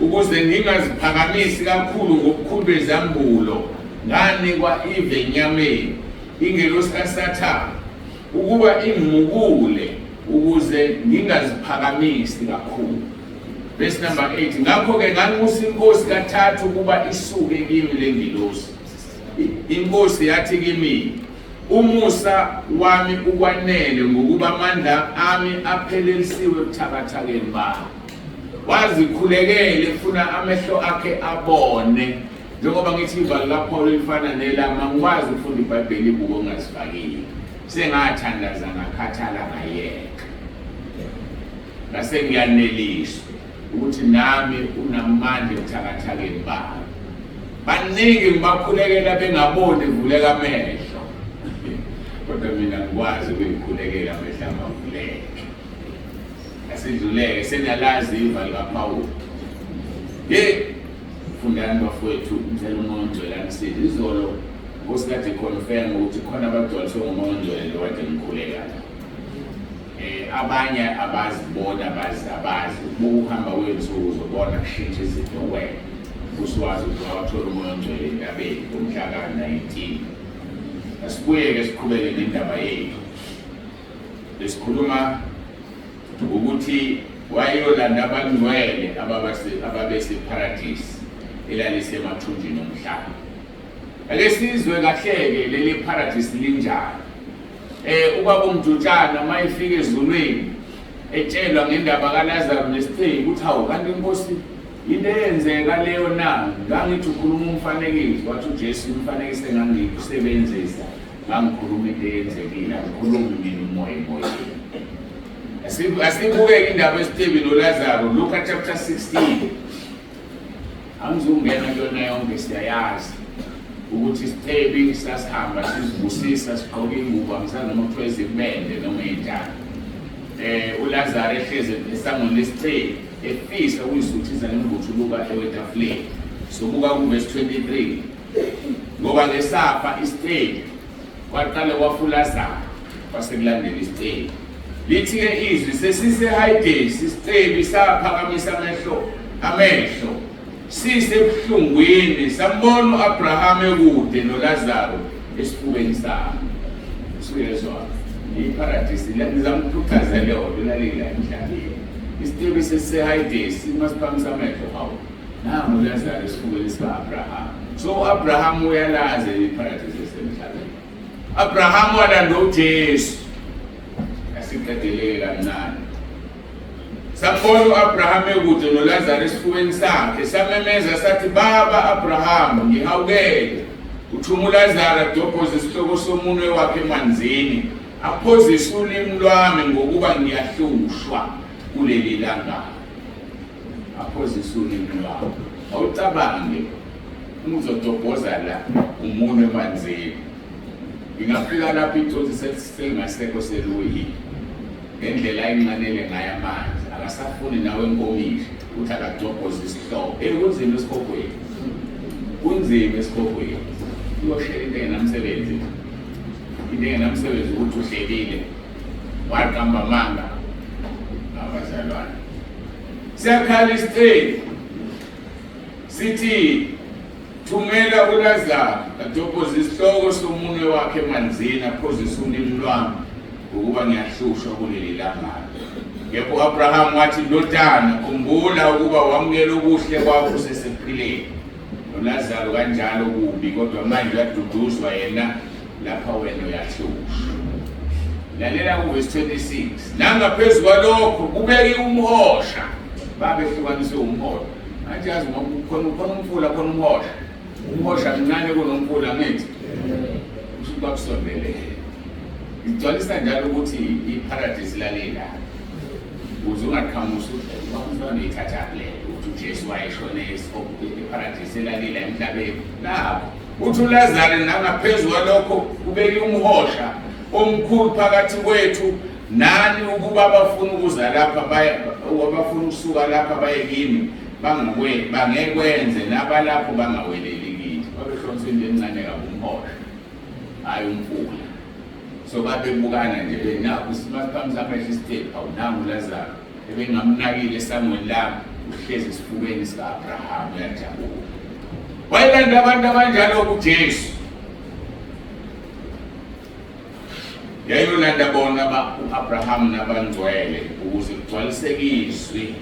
A: ukuze ngingaziphakamisi kakhulu ngobukhulu bezambulo nganikwa ive enyameni ingelosi kaSathane ukuba ingimukule ukuze ngingaziphakamisi kakhulu. Verse number 8, ngakho-ke nganxusa inkosi kathathu ukuba isuke kimi le ngilosi. Inkosi yathi kimi, umusa wami ukwanele ngokuba amandla ami aphelelisiwe ebuthakathakeni bami. Wazikhulekele funa amehlo akhe abone. Njengoba ngithi ivalo kaPaul lifana nelama, ngikwazi ukufunda iBhayibheli ibuko ongasifakile. Sengathandaza ngakhathala ngayeka. Ngase ngiyaneliswa ukuthi nami unamandla ebuthakathakeni bami. Baningi ngibakhulekela bengaboni vuleka amehlo. Kodwa mina ngikwazi ukuyikhulekela amehlo amavuleke. Asidluleke seniyalazi ivalo kaPaul. Fundani bafowethu umthelo uMongcwele sithi izolo usikade confirm ukuthi khona abagcwaliswe nguMongcwele lo kade ngikhuleka. Abanye abazibona abazi ukuhamba kwensuku uzobona kushintsha izinto wena. Usiwazi ukuthi wawathola uMongcwele endabeni ngomhla ka-19. Asibuye-ke siqhubeke nendaba yethu. Lesikhuluma ukuthi wayolanda abangcwele ababeseparadise elalisemathunjini omhlaba. Ake sizwe kahle-ke leli paradise linjani. Ubaba uMjutshana mayifika ezulwini etshelwa ngendaba kaLazaro nesitheki ukuthi hawu kanti inkosi into eyenzeka leyo na, ngangithi ukhuluma umfanekiso, wathi uJesu umfanekiso engangikusebenzisa ngangikhuluma into eyenzekile, angikhulumi mina umoya emoyeni. Asibukeke indaba esitheki noLazaro, Luka chapter 16. Angizungena kuyona yonke siyayazi ukuthi isitheki sasihamba sizibusisa sigqoke ingubo angisanoma kuthiwa izimende noma injani. uLazaro ehlezi esangweni lesitheki efisa ukuyisuthisa nemvuthuluka ewetafuleni. Sobuka kuverse 23. Ngoba ngesafa isitheki kwaqala kwafuLazaro kwasekulandela isitheki. Lithi-ke izwi sesise-Hades isitheki saphakamisa amehlo sisebuhlungwini sambona u-Abraham ekude noLazaro esifubeni sakhe. Siyezwa iparadise ngizamkhuthaza leyo lalila emhlabeni. Isitheki sesise-Hades simasiphakamisa amehlo hawo nangu uLazaro esifubeni sika-Abraham. So u-Abraham uyalazi iparadise esemhlabeni. Abraham walanda uJesu. Asiqedeleke kancane. Sambona u-Abraham ekude noLazaro esifubeni sakhe samemeza sathi, Baba Abraham ngihawukele uthuma uLazaro adobhoze isihloko somunwe wakhe emanzini aphozise ulimi lwami ngokuba ngiyahlushwa kuleli langa. Aphozise ulimi lwami. Awucabange uzodobhoza la umunwe emanzini. Ingafika lapho ithothi selingasekho seluyi. Ngendlela enqanele ngayo amanzi akasafuni nawe enkomishi uthi akadobhoze isihloko. Kunzima esikhokhweni. Kunzima esikhokhweni. Uyoshela into engenamsebenzi. Into engenamsebenzi ukuthi uhlelile waqamba amanga abazalwane. Siyakhala isitheni sithi thumela uLazaro adobhoze isihloko somunwe wakhe emanzini aphozise ulimi lwami ukuba ngiyahlushwa kuleli langa. Yebo uAbraham wathi ndodana khumbula ukuba wamukela ubuhle kwakho usesephileni. noLazaro kanjalo kubi kodwa manje uyaduduzwa yena lapha wena uyahlushwa. Lalela kuverse 26. Nangaphezulu kwalokho kubeke umhosha. Babehlukaniswe umhosha. Manje yazi khona umfula khona umhosha. Umhosha mncane kunomfula ngithi. Usuka kusondele. Ngicwalisa njalo ukuthi iparadise lalela. Uzungaqhamusa ukuthi ithatha le ukuthi uJesu wayeshone iparadise lalela emhlabeni. Lapho uthi uLazaro nangaphezulu kwalokho kubeke umhosha omkhulu phakathi kwethu nani ukuba abafuna ukuza lapha abafuna ukusuka lapha baye kimi bangekwenze nabalapho bangaweleli kithi. Babehlonisa into encane kabumhosha hayi umfula. So babebukana nje benakho simasikhamisa amehlo isitephu awunanga uLazaro ebengamnakile esangweni lami uhlezi esifubeni sika-Abraham uyajabula. Wayelanda abantu abanjalo kuJesu. Yayolanda bona u-Abraham nabangcwele ukuze kugcwaliseke izwi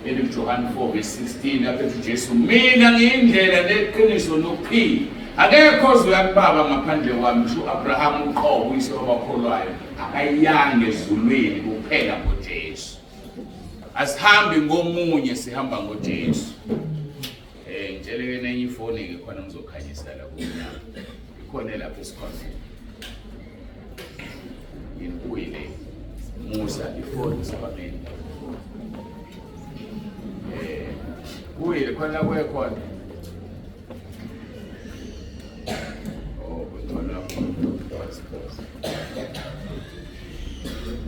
A: eliJohane 4:16 lapho ethi uJesu mina ngiyindlela neqiniso nokuphila. Akekho ozoya kuBaba ngaphandle kwami. U-Abraham uqobo uyise wabakholwayo akayange ezulwini kuphela ngoJesu. Asihambi ngomunye sihamba ngoJesu. Ngitsheleke nenye ifoni ke khona ngizokhanyisa la kunyama. Ikhona lapha esikhoneni. Inkuile Musa ifoni sabameni. Kuile khona kwekhona.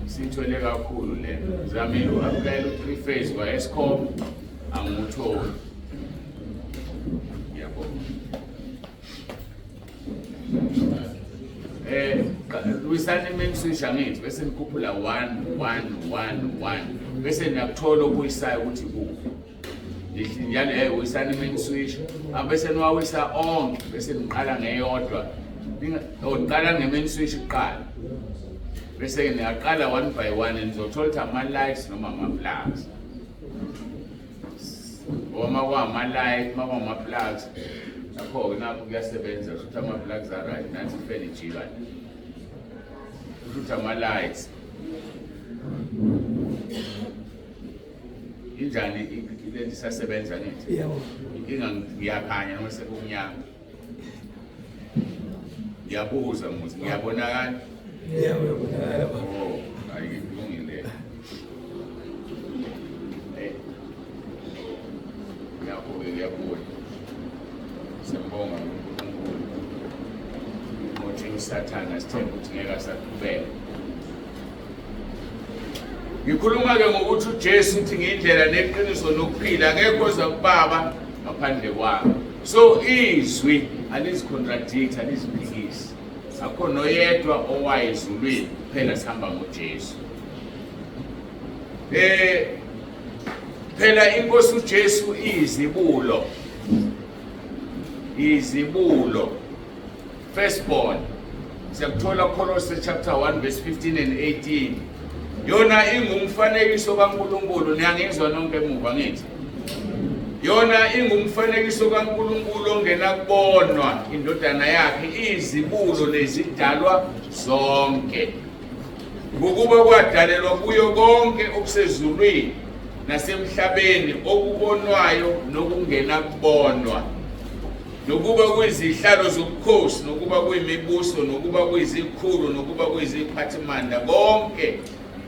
A: Sithole kakhulu le. Zamile uapply u3phase kwa Eskom angutholi. Yabo. Wisane mensisha ngithi bese nikhuphula 1 1 1 1 bese niyakuthola okuyisayo ukuthi kuphi. Njalo wisane mensisha abese niwawisa onke bese niqala ngeyodwa. Niqala ngemensisha iqala. Bese niyaqala 1 by 1 nizothola ama-lights noma ama-plugs. Uma kwama-light, uma kwama-plugs, lapho-ke napho kuyasebenza ukuthi ama-plugs are-right, nathi ifeni ijikane. Ukuthi ama-lights. Injani lento isasebenza ngithi?
B: Yebo.
A: Inkinga ngiyakhanya noma sekumnyama. Ngiyabuza muthi ngiyabonakala.
B: Yebo.
A: Oh, ayikungile. Ngiyabona. Sembonga uNkulunkulu. Mothi uSathana sithemba ukuthi ngeke asaqhubeka. Ngikhuluma ke ngokuthi uJesu uthi ngiyindlela neqiniso nokuphila akekho oza kuBaba ngaphandle kwami. So izwi alizicontradict aliziphikisi. Akho noyedwa owayezulwini kuphela sihamba ngoJesu. Phela inkosi uJesu izibulo. Izibulo. Firstborn. Siyakuthola Kolose chapter 1 verse 15 and 18. Yona ingumfanekiso kaNkulunkulu niyangizwa nonke emuva ngithi. Yona ingumfanekiso kaNkulunkulu ongena kubonwa indodana yakhe izibulo nezidalwa zonke. Ngokuba kwadalelwa kuyo konke okusezulwini nasemhlabeni okubonwayo nokungena kubonwa. nokuba kuyizihlalo zobukhosi, nokuba kuyimibuso, nokuba kuyizikhulu, nokuba kuyiziphathimandla, konke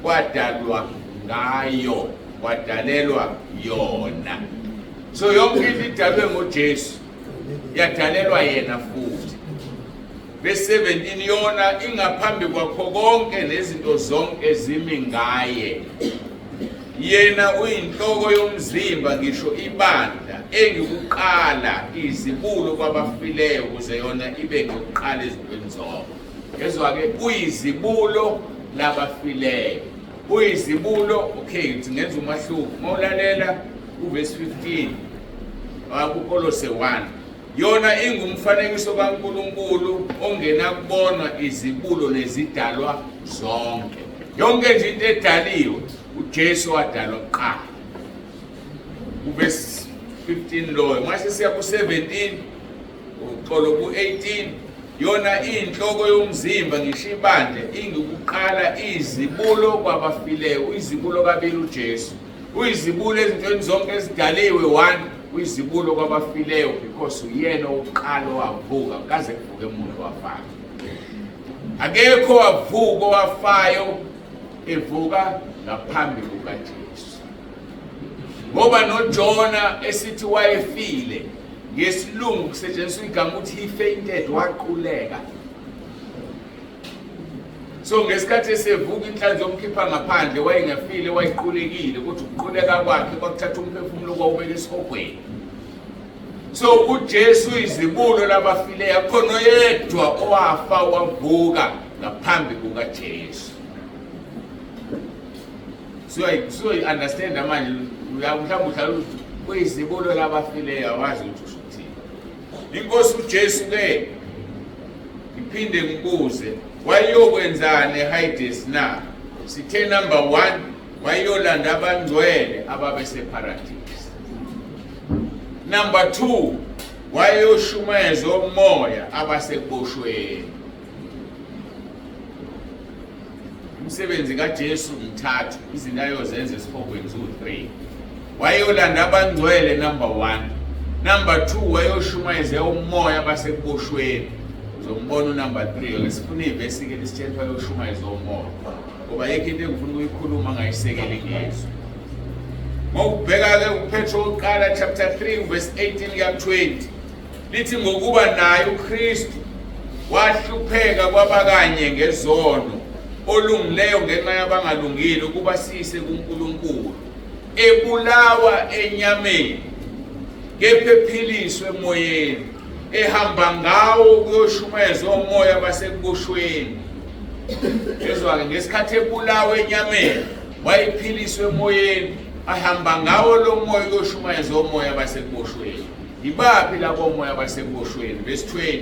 A: kwadalwa ngayo, kwadalelwa yona. So yonke into idalwe ngoJesu, yadalelwa yena futhi. Verse 17, yona ingaphambi kwakho konke nezinto zonke zimi ngaye. Yena uyinhloko yomzimba, ngisho ibandla, engikuqala izibulo kwabafileyo, ukuze yona ibe ngokuqala ezintweni zonke. Ngezwa-ke uyizibulo labafileyo. Uyizibulo, okay, ngenza umahluko. Mawulalela uverse 15 kuKolose 1. Yona ingumfanekiso kaNkulunkulu ongena kubonwa izibulo nezidalwa zonke. Yonke nje into edaliwe uJesu wadalwa kuqala. Uverse 15 loyo. Mase siya ku17 uxolo ku18. Yona inhloko yomzimba, ngisho ibandla, ingikuqala izibulo kwabafileyo. Uyizibulo kabili uJesu. Uyizibulo ezintweni zonke ezidaliwe 1. Uyizibulo kwabafileyo because uyena oqala wavuka, kaze kuvuke umuntu wafayo. Akekho wavuka wafayo evuka ngaphambi kukaJesu. Ngoba noJona esithi wayefile, ngesilungu kusetshenziswa igama ukuthi he fainted, waquleka. So ngesikhathi esevuka inhlanzi yomkhipha ngaphandle, wayengafile, wayiqulekile, ukuthi ukuquleka kwakhe kwakuthatha umphefumulo kwawubeka esihogweni. So uJesu izibulo labafileyo, khona oyedwa owafa wavuka ngaphambi kukaJesu. So you understand manje, mhlawumbe uhlala kuyizibulo labafileyo, awazi ukuthi usho ukuthini. Inkosi uJesu ke iphinde ngibuze, wayokwenzani eHades na? Sithe number 1, wayolanda abangcwele ababeseparadise. Number 2, wayoshumayeza umoya abasekuboshweni. Umsebenzi kaJesu mthathu, izinto ayozenza esihogweni zu3. Wayolanda abangcwele number 1. Number 2, wayoshumayeza umoya abasekuboshweni. Uzombona number 3. Ngesifuna ivesi ke lisitshela wayoshumayeza umoya. Ngoba yekho into engifuna ukuyikhuluma ngayisekeli ngezo. Mawubheka ke uPetro oqala chapter 3 verse 18 kuya 20. Lithi ngokuba naye uKristu wahlupheka kwabakanye ngezono, olungileyo ngenxa yabangalungile, ukuba sise kuNkulunkulu, ebulawa enyameni, kepha ephiliswe emoyeni, ehamba ngawo kuyoshumayeza umoya basekuboshweni. Ezwa-ke ngesikhathi ebulawa enyameni, wayephiliswe emoyeni, ahamba ngawo lo moya kuyoshumayeza umoya basekuboshweni. Ibaphi labo moya basekuboshweni? Verse 20.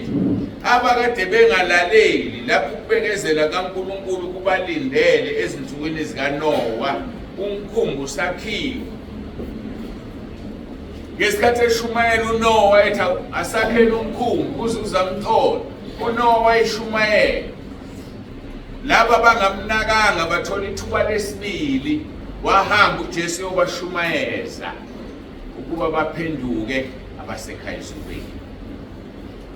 A: Abakade bengalaleli lapho ukubekezela kaNkulunkulu kubalindele ezinsukwini zikaNowa, umkhumbi usakhiwe. Ngesikhathi eshumayela uNowa ethi asakhele umkhumbi kuze uzamthola, uNowa wayeshumayela. Laba bangamnakanga bathola ithuba lesibili, wahamba uJesu yobashumayeza ukuba baphenduke abasekhaya ezulwini.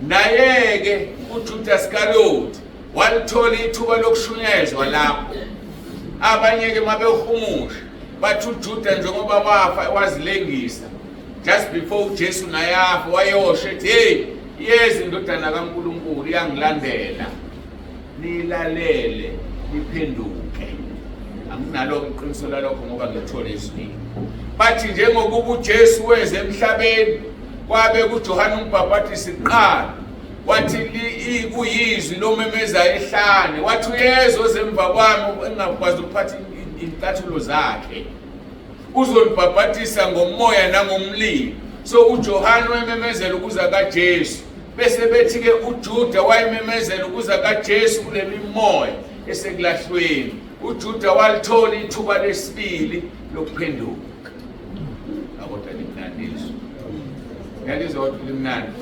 A: Naye-ke uJudas Iscariot walithola ithuba lokushunyezwa lapho. Abanye-ke mabehumusha bathi uJuda njengoba wafa wazilengisa, just before uJesu naye afa wayosho ethi, hey, yezi indodana kaNkulunkulu iyangilandela, nilalele niphenduke. Anginalo iqiniso lalokho ngoba ngithole isibili. Bathi njengokuba uJesu weze emhlabeni kwabe kuJohane uMbhapatisi kuqala, wathi kuyizwi lomemeza ehlane, wathi uyezwa ozemva kwami engakwazi ukuphatha incathulo zakhe, uzolibhaphathisa ngomoya nangomlilo. So uJohane wayememezela ukuza kaJesu, bese bethi-ke uJuda wayememezela ukuza kaJesu kule mimoya esekulahlweni. uJuda walithola ithuba lesibili lokuphenduka. Kodwa limnandiswa. Ngalizwa ukuthi limnandi.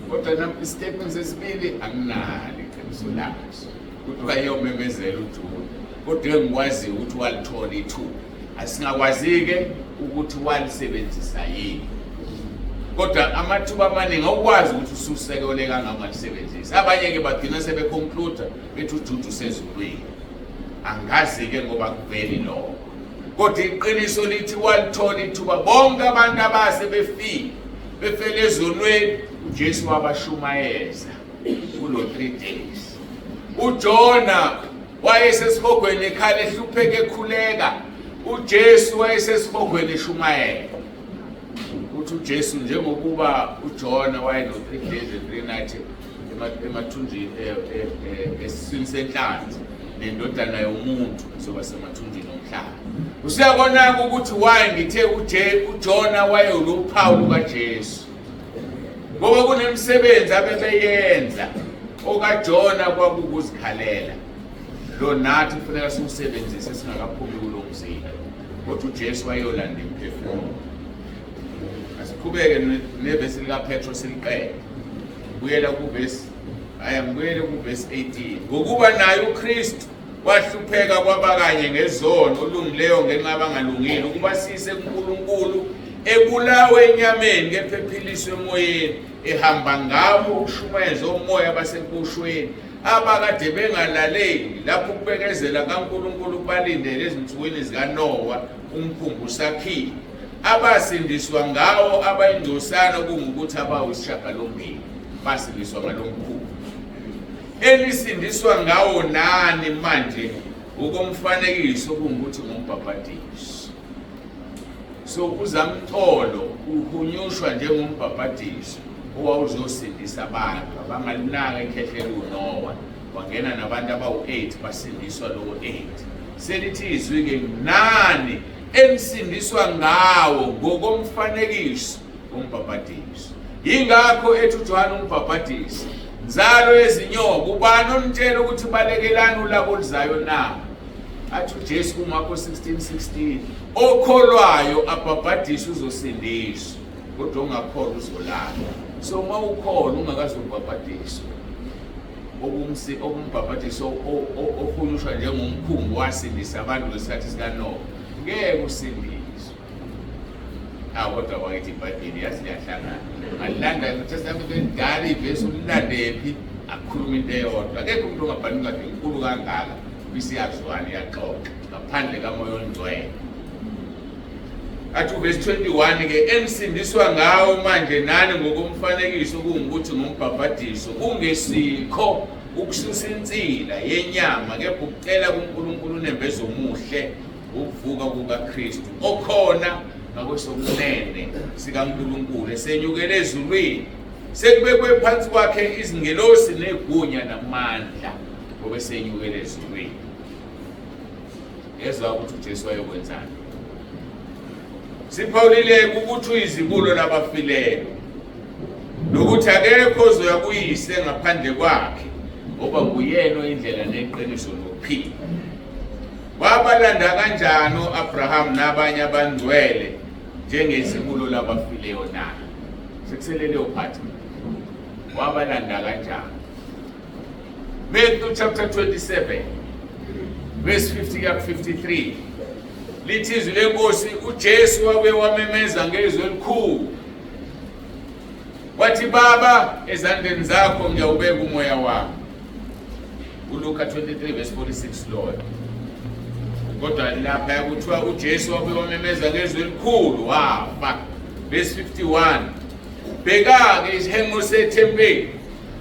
A: Kodwa istatements esibili anginalo iqiniso laso. Ukuthi wayeyomemezela uJuda. Kodwa ngikwazi ukuthi walithola ithuba. Asingakwazi-ke ukuthi walisebenzisa yini. kodwa amathuba amaningi awukwazi ukuthi ususekele kangamalisebenzisi. Abanye-ke bagcina sebeconcluda bethi uJuda usezulwini. Angazi-ke ngoba kuveli lokho, kodwa iqiniso lithi walithola ithuba bonke abantu abase befele ezonweni, uJesu wabashumayeza kulo 3 days. uJona wayesesihogweni ekhala ehlupheka ekhuleka, uJesu wayesesihogweni eshumayela. Uthi uJesu njengokuba uJona wayeno 3 days and 3 nights emathunjini esiswini senhlanzi, nendodana yomuntu soba semathunjini omhlaba. Usiyabona ukuthi why ngithe uJona wayeluphawu lukaJesu, ngoba kunemsebenzi abebeyenza okaJona kwakukuzikhalela. Lo nathi kufanele siwusebenzise singakaphumi kulo mzila, kodwa uJesu wayolanda imphefumulo. Asiqhubeke nevesi likaPetro siliqede. Buyela kuvesi ayambuyele kuvesi 18. Ngokuba naye uKristu wahlupheka kwabakanye ngezono olungileyo ngenxa abangalungile, ukuba sise kuNkulunkulu ebulawe enyameni kephephiliswe emoyeni, ehamba ngabo ukushumayeza umoya basenkushweni, abakade bengalaleli lapho ukubekezela kaNkulunkulu balindele ezinsukwini zikaNowa umkhumbi usakhile, abasindiswa ngawo abayingcosana kungukuthi abawusishiyagalombili basindiswa ngalomkhumbi. Elisindiswa ngawo nani manje ukomfanekiso kungukuthi ngumbhabhatiso. So uzamtholo uhunyushwa njengombhabhatiso owawuzosindisa abantu abangalinanga ekhehlele uNowa, wangena nabantu abawu-8 basindiswa lowo 8. Selithi izwi-ke nani emsindiswa ngawo ngokomfanekiso wombhabhatiso. Yingakho ethi uJohane umbhabhatisi, nzalo yezinyoka, ubani omtshela ukuthi balekelani ulabo oluzayo na? Athi uJesu kuMarko 16:16, okholwayo abhabhadiswe uzosindiswa, kodwa ongakholwa uzolala. So uma ukholwa ungakazi umbhabhadiso, okumbhabhadiso ohunyushwa njengomkhumbi wasindisa abantu ngesikhathi sikaNowa, ngeke usindiswe. Kodwa wakithi iBhayibheli yathi liyahlangana. Ngalilanda uTestament elidala ivesi ulilandephi akhuluma into eyodwa. Akekho umuntu ongabhali incwadi enkulu kangaka bisiyaziwana iyaxoxa ngaphandle kaMoya oNgcwele. Athi uvesi 21-ke, emsindiswa ngawo manje nani ngokomfanekiso kungukuthi ngumbhabhadiso, kungesikho ukususa insila yenyama, kepha ukucela kuNkulunkulu unembezo omuhle, ukuvuka kukaKristu okhona ngakwesokunene sikaNkulunkulu, esenyukele ezulwini, sekubekwe phansi kwakhe izingelosi negunya namandla, ngoba esenyukele ezulwini. Yezwa ukuthi uJesu wayekwenzani. Siphawulile ukuthi uyizibulo labafileyo, nokuthi akekho ozoya kuyise ngaphandle kwakhe, ngoba nguyena indlela neqiniso nokuphila. Wabalanda kanjani uAbraham nabanye abangcwele njengezibulo labafileyo na? Sekuselele uphathi. Wabalanda kanjani? Matthew chapter 27 verse 50-53. Lithi izwi lenkosi, uJesu wabe wamemeza ngezwi elikhulu, wathi, Baba, ezandleni zakho ngiyawubeka umoya wami. uLuka 23 verse 46 Lord. Kodwa lapha yakuthiwa uJesu wabe wamemeza ngezwi elikhulu wafa. Verse 51, bheka-ke isihenqo sethempeli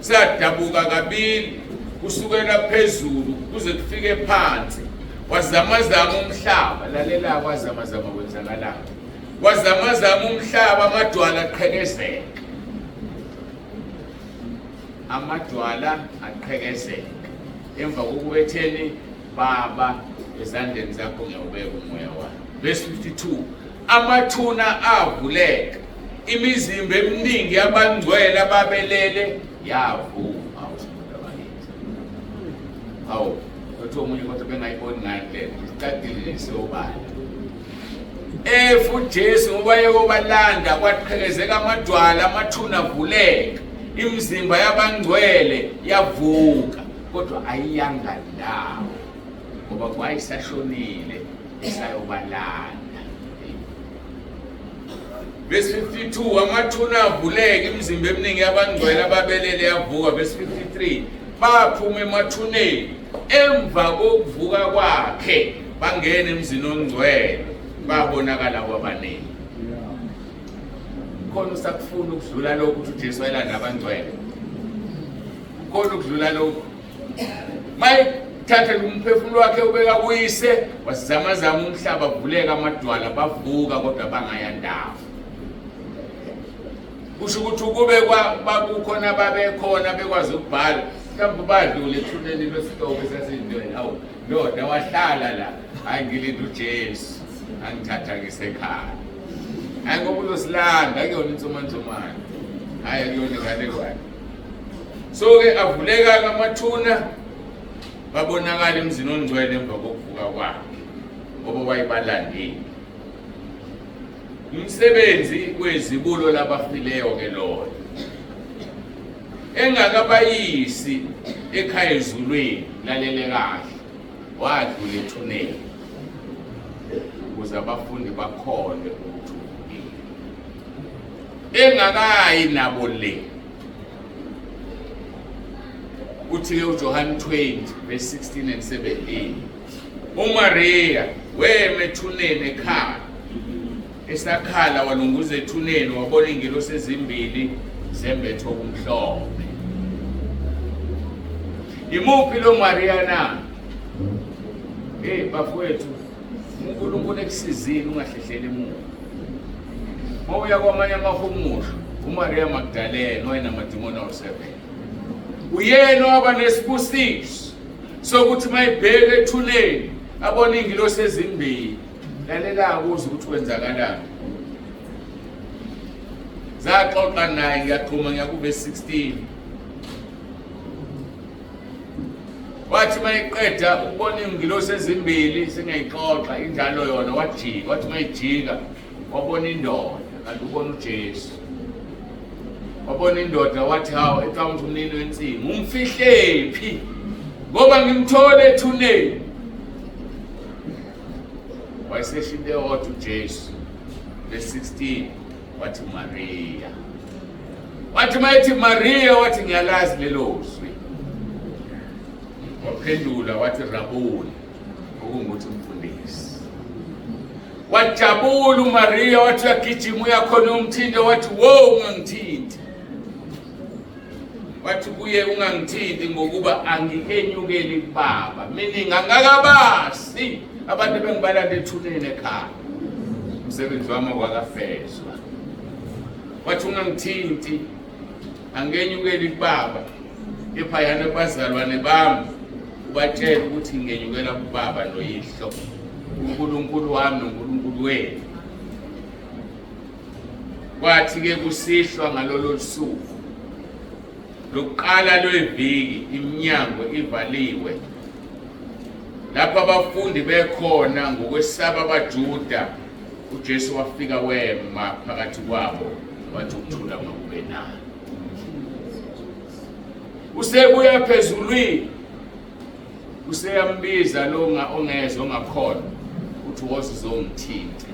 A: sadabuka kabili kusukela phezulu kuze kufike phansi, wazamazama umhlaba. Lalela, wazamazama kwenzakalani? Wazamazama umhlaba, amadwala aqhekezeka. Amadwala aqhekezeka emva kokubetheni, Baba, ezandleni zakho ngiyawubeka umoya wami. Verse 52, amathuna avuleka, imizimba eminingi yabangcwele ababelele yavuka. Hawu, kuthiwa omunye kodwa bengayiboni ngale isicadile sobala. Futhi Jesu ngoba yekobalanda kwaqhekezeka amadwala, amathuna avuleka, imizimba yabangcwele yavuka, kodwa ayiyanga ndawo ngoba kwayisashonile isayobalanda. verse 52 amathuna avuleka imizimba eminingi yabangcwele ababelele yavuka verse 53 baphuma emathuneni emva kokuvuka kwakhe bangena emzini ongcwele babonakala kwabaningi khona usakufuna ukudlula lokho ukuthi uJesu wayelanda abangcwele khona ukudlula lokho mayithatha umphefumulo wakhe ubeka kuyise wasizamazama umhlaba avuleka amadwala bavuka kodwa bangayandawo kusho ukuthi ukube bakukhona babekhona bekwazi ukubhala mhlawumbe badlule ethuneni lwesitoko esasindweni awu ndoda wahlala la hayi ngilinda uJesu angithatha ngisekhaya hayi ngoba uzosilanda akuyona insomantsomane hayi akuyona inganekwane so-ke avuleka amathuna babonakala emzini ongcwele emva kokuvuka kwakhe ngoba wayebalandile umsebenzi wezibulo labafileyo-ke loyo engakabayisi ekhaya ezulwini lalele kahle wadlula ethuneni ukuze abafundi bakhole ukuthi uvukile engakayi nabo le uthi-ke uJohn 20 verse 16 and 17 uMaria wema ethuneni ekhaya esakhala walunguza ethuneni wabona ingelosi ezimbili zembethe okumhlophe imuphi lo Maria na bafowethu uNkulunkulu ekusizini ungahlehleli emuva mawuya kwamanye amahumusho uMaria Magdalene wayenamadimoni awu-7 uyena waba nesibusiso sokuthi mayibheke ethuneni abona ingelosi ezimbili lalela ukuze ukuthi kwenzakalani zaxoxa naye ngiyaqhuma ngiyakuvesi 16 wathi mayiqeda ukubona ingilosi ezimbili singayixoxa injalo yona wajika wathi mayijika wabona indoda kanti ubona uJesu wabona indoda wathi hawu ecamtha umnini wensimu umfihlephi ngoba ngimthole ethuneni wayeseshinde wathi uJesu verse 16 wathi Maria wathi mayithi Maria wathi ngiyalazi lelo zwi waphendula wathi Rabuni okungukuthi umfundisi wajabula uMaria wathi uyagijima uyakhona umthinte wathi wo ungangithinti wathi kuye ungangithinti ngokuba angikenyukeli kubaba mina ngangakabasi abantu bengibalanda ethuneni ekhaya umsebenzi wami kwakafezwa wathi ungangithinti angenyukeli kubaba ephayana bazalwane bami ubatshela ukuthi ngenyukela kubaba noyihlo uNkulunkulu wami noNkulunkulu wenu kwathi-ke kusihlwa ngalolo suku lokuqala lweviki iminyango ivaliwe lapho abafundi bekhona ngokwesaba abaJuda uJesu wafika wema phakathi kwabo wathi ukuthula makube naye usebuya phezulwini useyambiza lo ongezwe ongakhona uthi wozizongithinta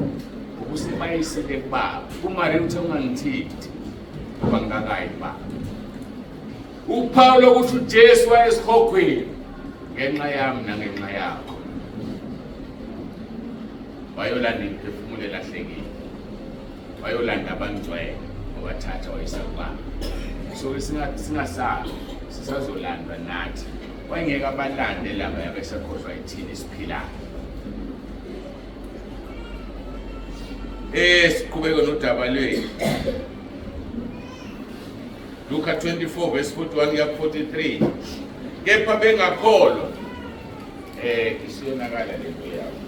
A: ukusebayisile kubaba uMaria uthi ungangithinti ngoba ngingakayi baba uPaulo ukuthi uJesu wayesihogweni ngenxa yami nangenxa yakho wayolanda imphefumulo elahlekile wayolanda abangcwele wabathatha wayisakubaba so singasazi sisazolandwa nathi wayengeke abalande laba yabesakhohlwa ithini isiphilayo siqhubeke nodaba lwethu Luka 24 verse 41 ya 43 kepha bengakholwa isiyonakala lento yabo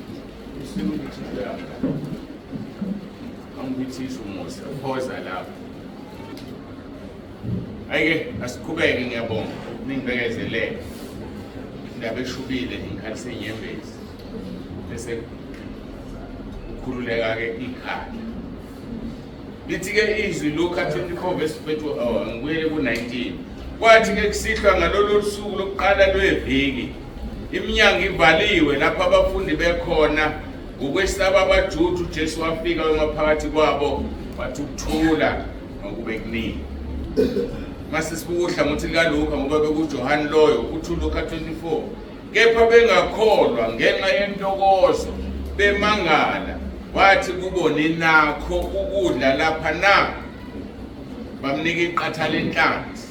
A: isiyonakala yabo angithisha umusa phoza lapho ayike asiqhubeke ngiyabonga ningibekezelele indaba eshubile ingikhathi senyembezi bese ukhululeka-ke ikhaya lithi-ke izwi Luka 24 verse 41 ngibuyele ku-19 kwathi-ke kusihlwa ngalolu suku lokuqala lweviki iminyango ivaliwe lapho abafundi bekhona ngokwesaba abaJuda uJesu wafika wemaphakathi kwabo wathi ukuthula ngokube kuningi. Mase sibukuhla ngokuthi kaLuka ngoba bekuJohane loyo uthi uLuka 24 kepha bengakholwa ngenxa yentokozo bemangala wathi kubone nakho ukudla lapha na bamnika iqatha lenhlanzi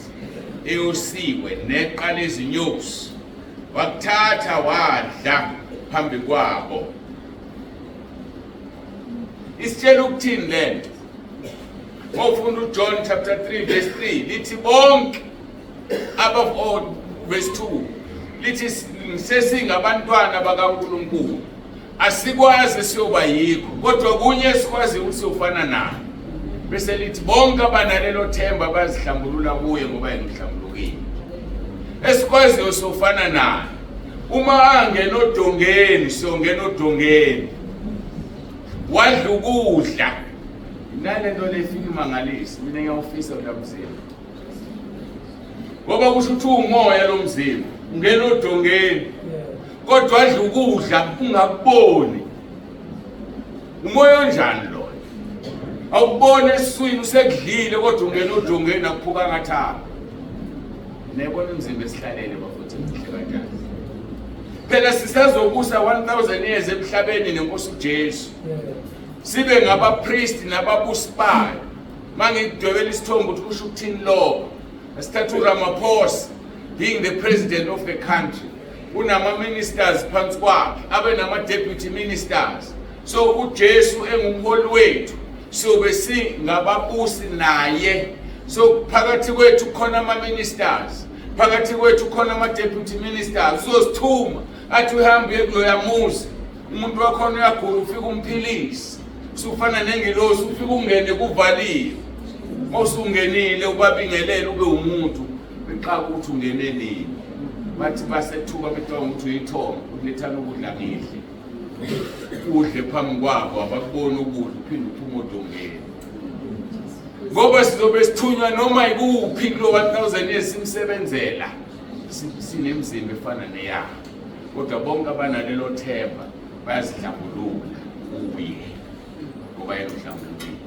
A: eyosiwe neqa lezinyosi wakuthatha wadla phambi kwabo. Isitshela ukuthini lento? Mawufunda uJohn chapter 3 verse 3 lithi bonke above all verse 2 lithi sesingabantwana bakaNkulunkulu asikwazi siyoba yikho kodwa kunye sikwazi ukuthi siyofana naye. Bese lithi bonke abanalelo themba bazihlambulula kuye ngoba engihlambulukile. Esikwazi siyofana naye. Uma angena odongeni siyongena odongeni. Wadla ukudla. Nalento lefika imangalisi mina ngiyawufisa ulamzimba. Ngoba kusho ukuthi umoya lo mzimba ungena odongeni. Kodwa adla ukudla ungakuboni. Umoya onjani lo? Awubone eswini usekudlile kodwa ungena odongeni akuphuka ngathaba. Nebona umzimba esihlalele bafuthe umhle kanjani. Phela sisazokusa 1000 years emhlabeni nenkosi uJesu. Sibe ngabapriest nababusibayo. Mangidwebela isithombe ukuthi kusho ukuthini lo. Sithatha uRamaphosa being the president of the country. Unama ministers phansi kwakhe, abe nama deputy ministers. So uJesu engumholi wethu. So bese ngababusi naye. So phakathi kwethu khona ama ministers. Phakathi kwethu khona ama deputy ministers. Uzosithuma athi uhambe kuloya muzi. Umuntu wakhona uyagula ufika umphilisi. Sufana nengilosi ufika ungene kuvaliwe. Mawusungenile ubabingelele ube umuntu beqaka ukuthi ungene nini. Bathi basethuka bethiwa ukuthi uyithombe ulethana ukudla ngihle. Udle phambi kwabo abakubona ukudla uphinde uphuma odongeni. Ngoba sizobe sithunywa noma ikuphi kulo 1000 years simsebenzela. Sinemzimba efana neyakhe. Kodwa bonke abanalelo themba bayazihlambulula ubuye. Ngoba yena uhlambulukile.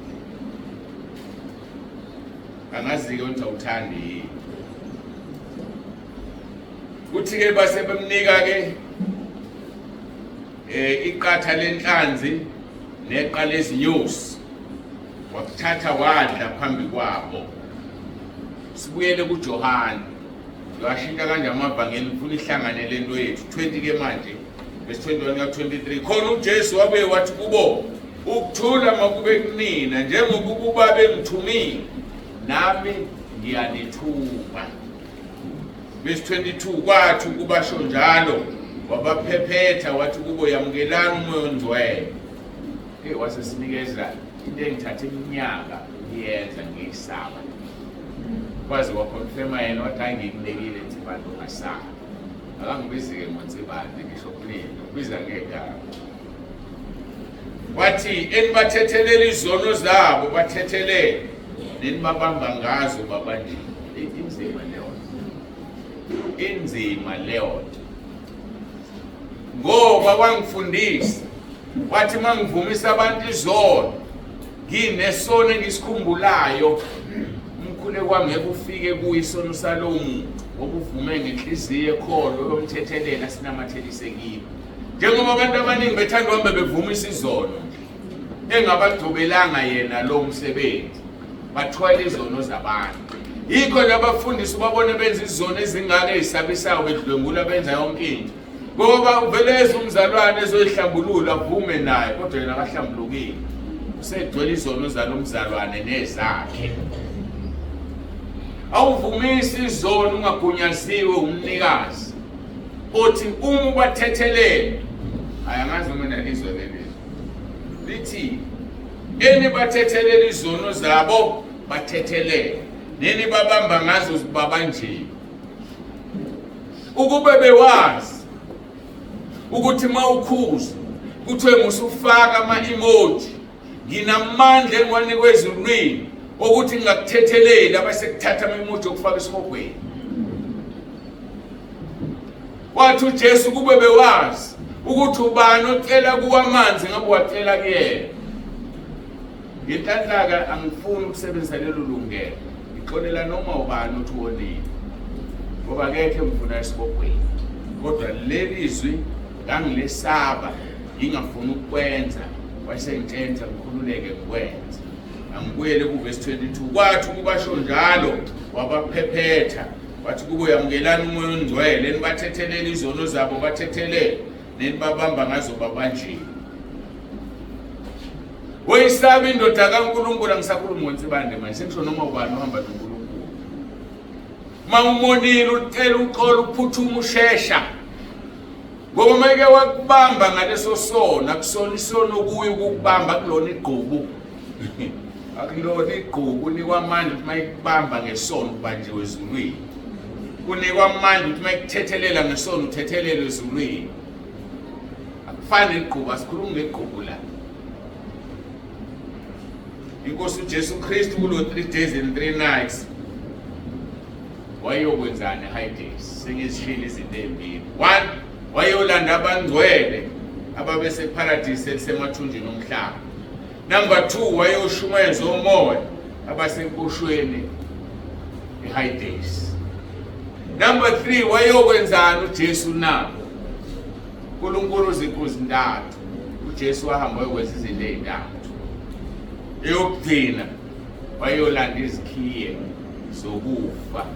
A: Angazi-ke ukuthi awuthandi yini. Kuthi-ke base bemnika-ke iqatha lenhlanzi neqa lezinyosi. Wakuthatha wadla phambi kwabo. Sibuyele kuJohane. Washintsha kanje amavangeli ufuna ihlangane lento yethu 20 ke manje verse 21 ka 23 khona uJesu wabe wathi kubo ukuthula makube kunina njengokuba bengithumile nami ngiyanithuba. Verse 22 kwathi ukubasho njalo wabaphephetha wathi kubo yamukelana umoya ongcwele. Wasesinikeza into engithathe iminyaka ngiyenza ngiyisaba. Kwazi wakonfirma yena wathi angikubekile Ntsibande ungasaba. Akangibizike ngoNtsibande ngisho kunini ubiza ngegama. Wathi enibathethelela izono zabo bathethelele nenibabamba ngazo babanje. Inzima leyo. Inzima leyo. Ngoba wangifundisa wathi mangivumisa abantu izono nginesono engisikhumbulayo umkhule kwami ngeke ufike kuyisono salowo muntu ngoba uvume ngenhliziyo ekholo yomthethelela sinamathelisekile. Njengoba abantu abaningi bethanda uhambe bevumisa izono engabagcobelanga yena lo msebenzi bathwala izono zabantu. Yikho nabafundisi babone benza izono ezingake ezisabisayo bedlwengula benza yonke into. Ngoba uveleza umzalwane ezoyihlambulula avume naye kodwa yena akahlambulukile. Usedwela izono zalomzalwane nezakhe. Awuvumisi izono ungagunyaziwe umnikazi. Othi uma ubathethelele ayangazi mina lizwe leli. Lithi enibathethelele izono zabo bathethelele. Neni babamba ngazo babanje. Ukube bewazi ukuthi mawukhuza kuthiwe musufaka ama-emoji nginamandla engiwanikwe ezulwini ukuthi ngingakuthetheleli abasekuthatha ama-emoji okufaka esihogweni. Wathi uJesu kube bewazi ukuthi ubani ocela kuwamanzi ngabe wacela kuyena. Ngenhlanhla angifuni ukusebenzisa lelo lungelo. Ngixolela noma ubani uthi wonile. Ngoba ngeke ngifuna isibokweni. Kodwa leli izwi ngangilesaba, ngingafuni ukwenza, wasengitshenza ngikhululeke ngikwenza. Angibuyele kuverse 22. Kwathi kubasho njalo wabaphephetha. Wathi kubo yamukelana umoya ongcwele, nibathethelele izono zabo bathethelele, nenibabamba ngazo babanjile. Woyisaba indoda kaNkulunkulu, angisakhulumi ngonsibande manje, sengisho noma ubani ohamba noNkulunkulu. Mawumonile ucela uxolo uphuthuma ushesha. Ngoba mayike wakubamba ngaleso sono, akusona isono kuye ukubamba kulona igqubu. Akulona igqubu unikwa amandla ukuthi mayikubamba ngesono ubanjiwe ezulwini. Kunikwa amandla ukuthi mayikuthethelela ngesono uthethelele ezulwini. Akufani igqubu, asikhulumi ngegqubu la. Inkosi uJesu Kristu kulo 3 days and 3 nights wayokwenzani high days. Sengizishilo izinto ezimbili. 1, wayolanda abangcwele ababese paradise elisemathunjini omhlaba. Number 2, wayoshumeza umoya abasenkoshweni high days. Number 3, wayokwenzani uJesu nabo. uNkulunkulu izinto ezintathu. uJesu wahamba wayokwenza izinto ezintathu. Eyokugcina wayolanda izikhiye zokufa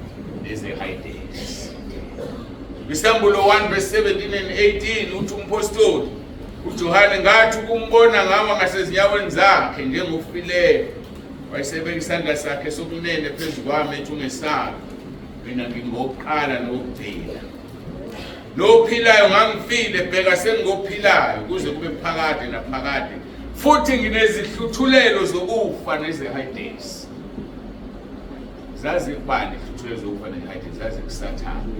A: leze-high days. Isambulo 1 verse 17 and 18 uthi umpostoli uJohane ngathi ukumbona ngama ngasezinyaweni zakhe njengofileyo. Wayesebeka isandla sakhe sokunene phezu kwami ethi ungesabi, mina ngingokuqala nokugcina. Lophilayo ngangifile, bheka sengophilayo kuze kube phakade naphakade. Futhi nginezihluthulelo zokufa neze-high days. Zazi kubani ihluthulelo zokufa neze-high days? Zazi kuSathane.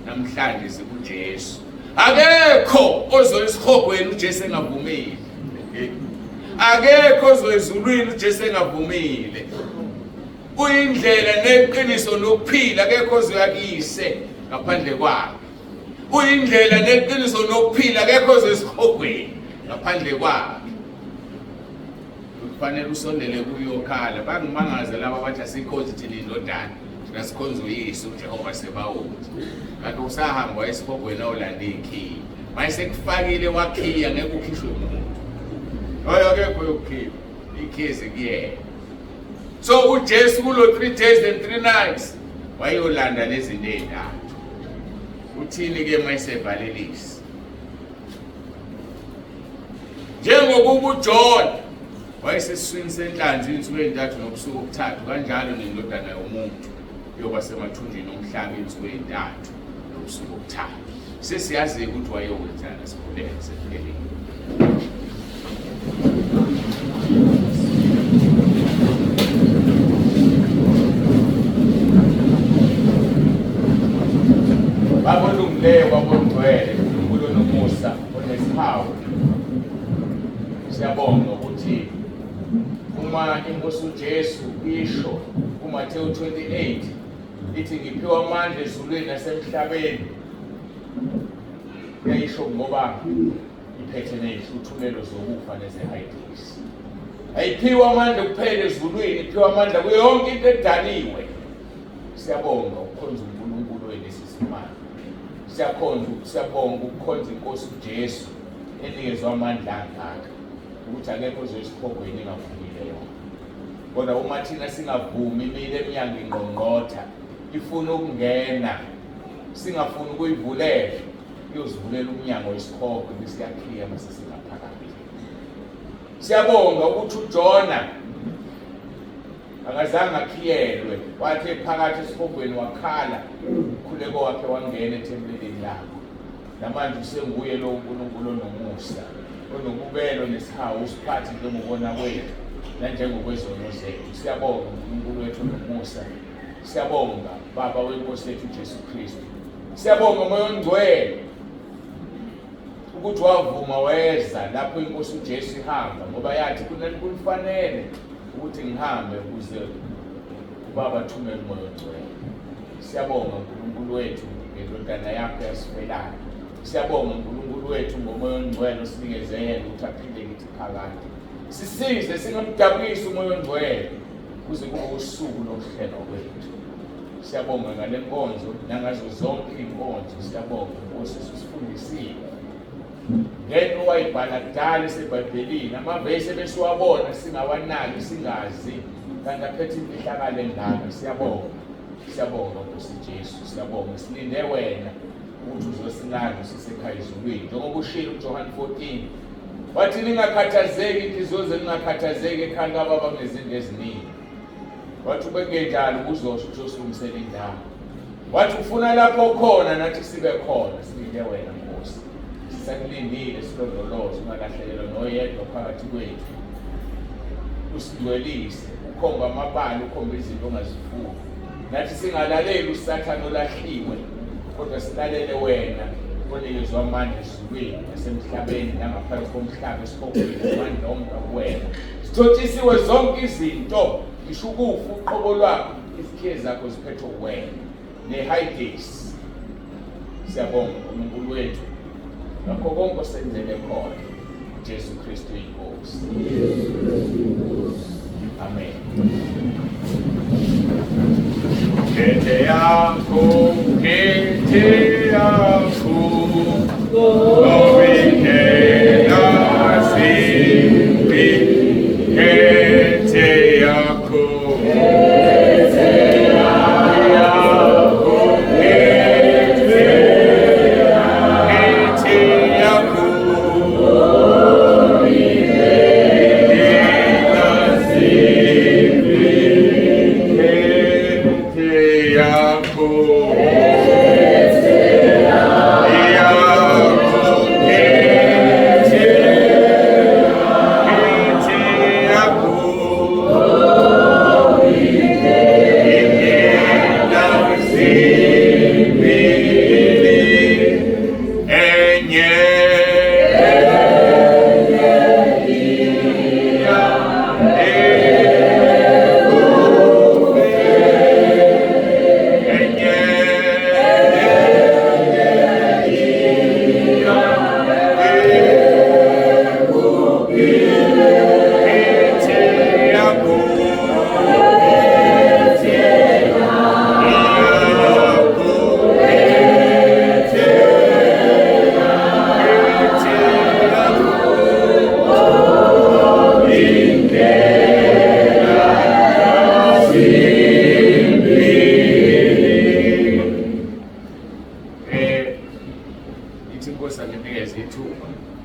A: Namhlanje sikuJesu. Akekho ozoyisihogweni uJesu engavumile. Akekho ozoyizulwini uJesu engavumile. Uyindlela neqiniso nokuphila, akekho ozoyakise ngaphandle kwakhe. Uyindlela neqiniso nokuphila, akekho ozoyisihogweni ngaphandle kwakhe. Kufanele usondele kuyokhala. Bangimangaza laba bathi asikhonze thina indodana, thina sikhonza uYesu uJehova Sebawuthi. Kanti usahamba esihogweni awulanda ikhiya. Mayisekufakile wakhiya ngeke ukhishwe umuntu. Akekho yokukhiya. Ikhiya zikuyena. So uJesu kulo 3 days and 3 nights wayolanda lezi zinto ezintathu. Uthini ke mayisevalelisi? Njengokuba uJohn wayesesiswini senhlanzi insuku ezintathu nobusuku obuthathu, kanjalo nendodana yomuntu yoba semathunjini omhlaba insuku ezintathu nobusuku obuthathu. Sesiyazi ukuthi wayokwenzana sikhuleke siphelele. Babonungileyo babongcwele uNkulunkulu nomusa onesihawu. Siyabonga ukuthi uma inkosi uJesu isho kuMathewu 28 ithi ngiphiwa amandla ezulwini nasemhlabeni, yayisho ngoba iphethe nezihluthulelo zokufa neze-high days. Ayiphiwa amandla kuphela ezulwini, iphiwa amandla kuyo yonke into edaliwe. Siyabonga ukukhonza uNkulunkulu welesi simanje. Siyabonga ukukhonza inkosi uJesu enikezwe amandla angaka ukuthi akekho ozoyisihogweni engavumile yona. Kodwa uma thina singavumi imile eminyango ingqongqotha ifuna ukungena, singafuni ukuyivulela, iyozivulela umnyango wesihogo besiyakhiya mase singaphakathi. Siyabonga ukuthi uJona akazange akhiyelwe, wathi phakathi esihogweni wakhala, ukhuleko wakhe wangena ethempelini lakho. Namanje usenguye lo uNkulunkulu onomusa, onobubelo nesihawu, usiphathi njengokubona kwethu nanjengokwezono zethu. Siyabonga uNkulunkulu wethu onomusa. Siyabonga Baba wenkosi yethu uJesu Kristu. Siyabonga umoya ongcwele ukuthi wavuma weza lapho inkosi uJesu ihamba, ngoba yathi kufanele ukuthi ngihambe ukuze uBaba athumele umoya ongcwele. Siyabonga uNkulunkulu wethu ngendodana yakho yasifelayo. Siyabonga uNkulunkulu wethu ngomoya ongcwele osinikeze yena ukuthi aphinde kithi phakathi. Sisize singamdabulisi umoya ongcwele kuze kube usuku lokuhlelwa kwethu. Siyabonga ngale nkonzo nangazo zonke inkonzo, siyabonga Nkosi usifundisile. Ngento wayibhala kudala eseBhayibhelini, amavesi ebesiwabona singawanaki singazi, kanti aphethe imfihlakalo engaka. Siyabonga Nkosi Jesu, siyabonga silinde wena ukuthi uzosilanda sisekhaya ezulwini. Njengoba ushilo uJohn 14 wathi ningakhathazeki, inhliziyo zenu ningakhathazeki, ekhaya kaBaba kunezinto eziningi. Wathi ubengenjalo uzosho ukuthi usilungisele indawo. Wathi ufuna lapho khona nathi sibe khona. Silinde wena Nkosi, sisakulindile silondoloze, ungalahlekelwa noyedwa phakathi kwethu. Usidwelise, ukhomba amabala, ukhomba izinto ongazifuni. Nathi singalaleli usathane olahliwe, kodwa silalele wena onikezwa amandla ezulwini nasemhlabeni nangaphansi komhlaba esihogweni amandla omntu akuwena. Sithotshisiwe zonke izinto, ngisho ukufa uqobo lwakho, izikhiye zakho ziphethwe uwena ne-Hades. Siyabonga uNkulunkulu wethu ngakho konke osenzele khona. Jesu Kristu inkosi. Amen. Kete yakho, ngobingena zimbi. Kete yakho,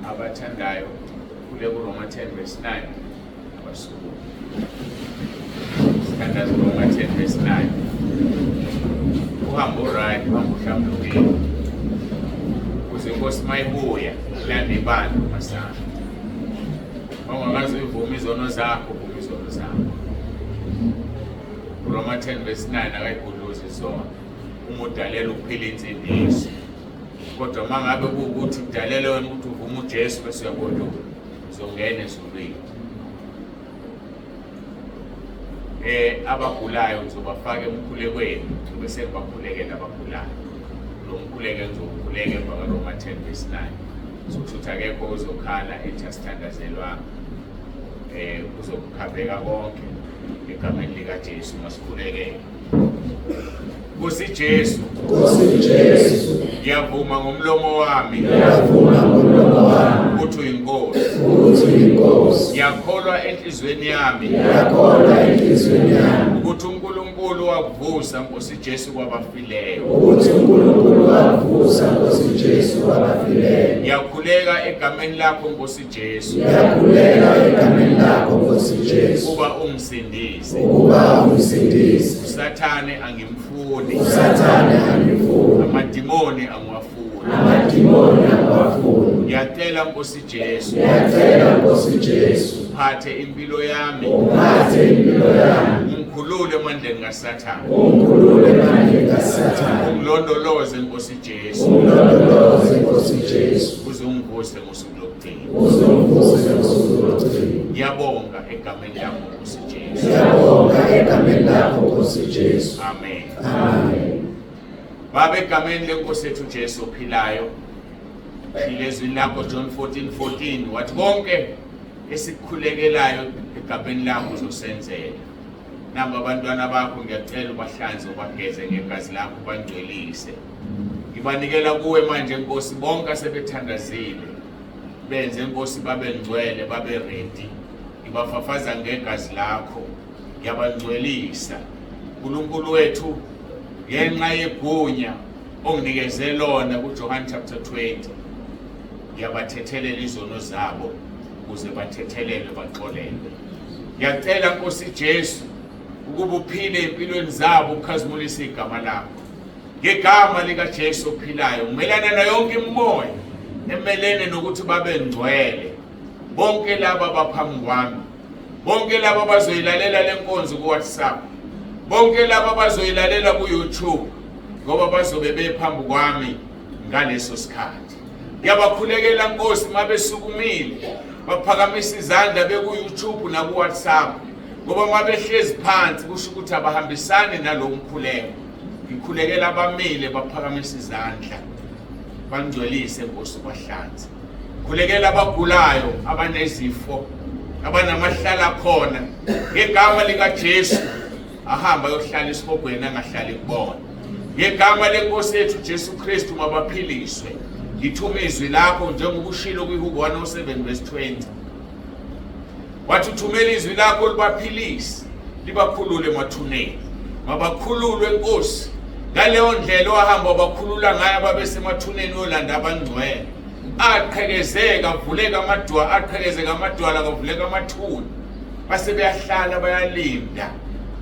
A: abathandayo kule kuRoma 10:9 kwasuku. Sikhandaza kuRoma 10:9. Uhambo right, uhambo hlambulukile. Kuze Nkosi mayibuya lande ibandla masana. Ongakaze ivuma izono zakho, uvuma izono zakho. kuRoma 10:9 akayibhuluzi zona. Umudalela ukuphila insindiso. Kodwa mangabe ukuthi kudalele wena ukuthi uvuma uJesu bese uyabona uzongena ezulwini. Abagulayo uzobafaka emkhulekweni bese kubakhulekela abagulayo. Lo mkhuleko uzokhuleka emva kaRoma 10:9. Sokuthi akekho uzokhala ethi asithandazelwa. Kuzokukhabeka konke egameni likaJesu masikhuleke. Nkosi Jesu, ngiyavuma ngomlomo wami ukuthi uyinkosi. Ngiyakholwa enhlizweni yami ukuthi uNkulunkulu wakuvusa Nkosi Jesu kwabafileyo. Ngiyakhuleka egameni lakho Nkosi Jesu kuba ungisindise. Usathane angimfuni. Amadimoni angiwafuni. Ngiyacela Nkosi Jesu uphathe impilo yami. Ungikhulule emandleni kaSathane. Ungilondoloze Nkosi Jesu. Uze ungivuse ngosuku lokugcina. Ngiyabonga egameni lakho Nkosi Jesu. Amen. Baba egameni lenkosi yethu Jesu ophilayo. Ilezwi lakho John 14:14 wathi konke esikhulekelayo egabeni lakho uzosenzela. Namba abantwana bakho ngiyacela ubahlanze ubageze ngegazi lakho ubangcwelise. Ngibanikela kuwe manje Nkosi bonke asebethandazile. Benze Nkosi babe ngcwele babe ready. Ngibafafaza ngegazi lakho. Ngiyabangcwelisa. uNkulunkulu wethu ngenxa yegunya onginikeze lona kuJohn chapter 20. Ngiyabathethelela izono zabo ukuze bathethelele baxolele. Ngiyacela Nkosi Jesu ukuba uphile empilweni zabo ukhazimulisa igama lakho. Ngegama lika Jesu ophilayo umelana na yonke imimoya emelene nokuthi babe ngcwele. Bonke laba baphambi kwami, bonke laba bazoyilalela lenkonzo ku WhatsApp, bonke laba bazoyilalela ku YouTube ngoba bazobe bephambi kwami ngaleso sikhathi. Ngiyabakhulekela Nkosi mabesukumile baphakamisa izandla beku YouTube na ku WhatsApp ngoba mabehlezi phansi kusho ukuthi abahambisane nalo mkhuleko. Ngikhulekela abamile baphakamisa izandla bangcwelise Nkosi bahlanze. Khulekela abagulayo abanezifo abanamahlala khona ngegama lika Jesu ahamba yohlala isibogweni angahlali kubona. Ngegama lenkosi yethu Jesu Kristu mabaphiliswe. Ngithuma izwi lakho njengokushilo kwiHubo 107:20. Wathi uthumela izwi lakho libaphilise libakhulule emathuneni. Mabakhululwe Nkosi ngaleyo ndlela ohamba abakhulula ngayo ababesemathuneni yolanda abangcwele. Aqhekezeka avuleka amadwala, aqhekezeka amadwala kavuleka amathuna. Base beyahlala bayalinda.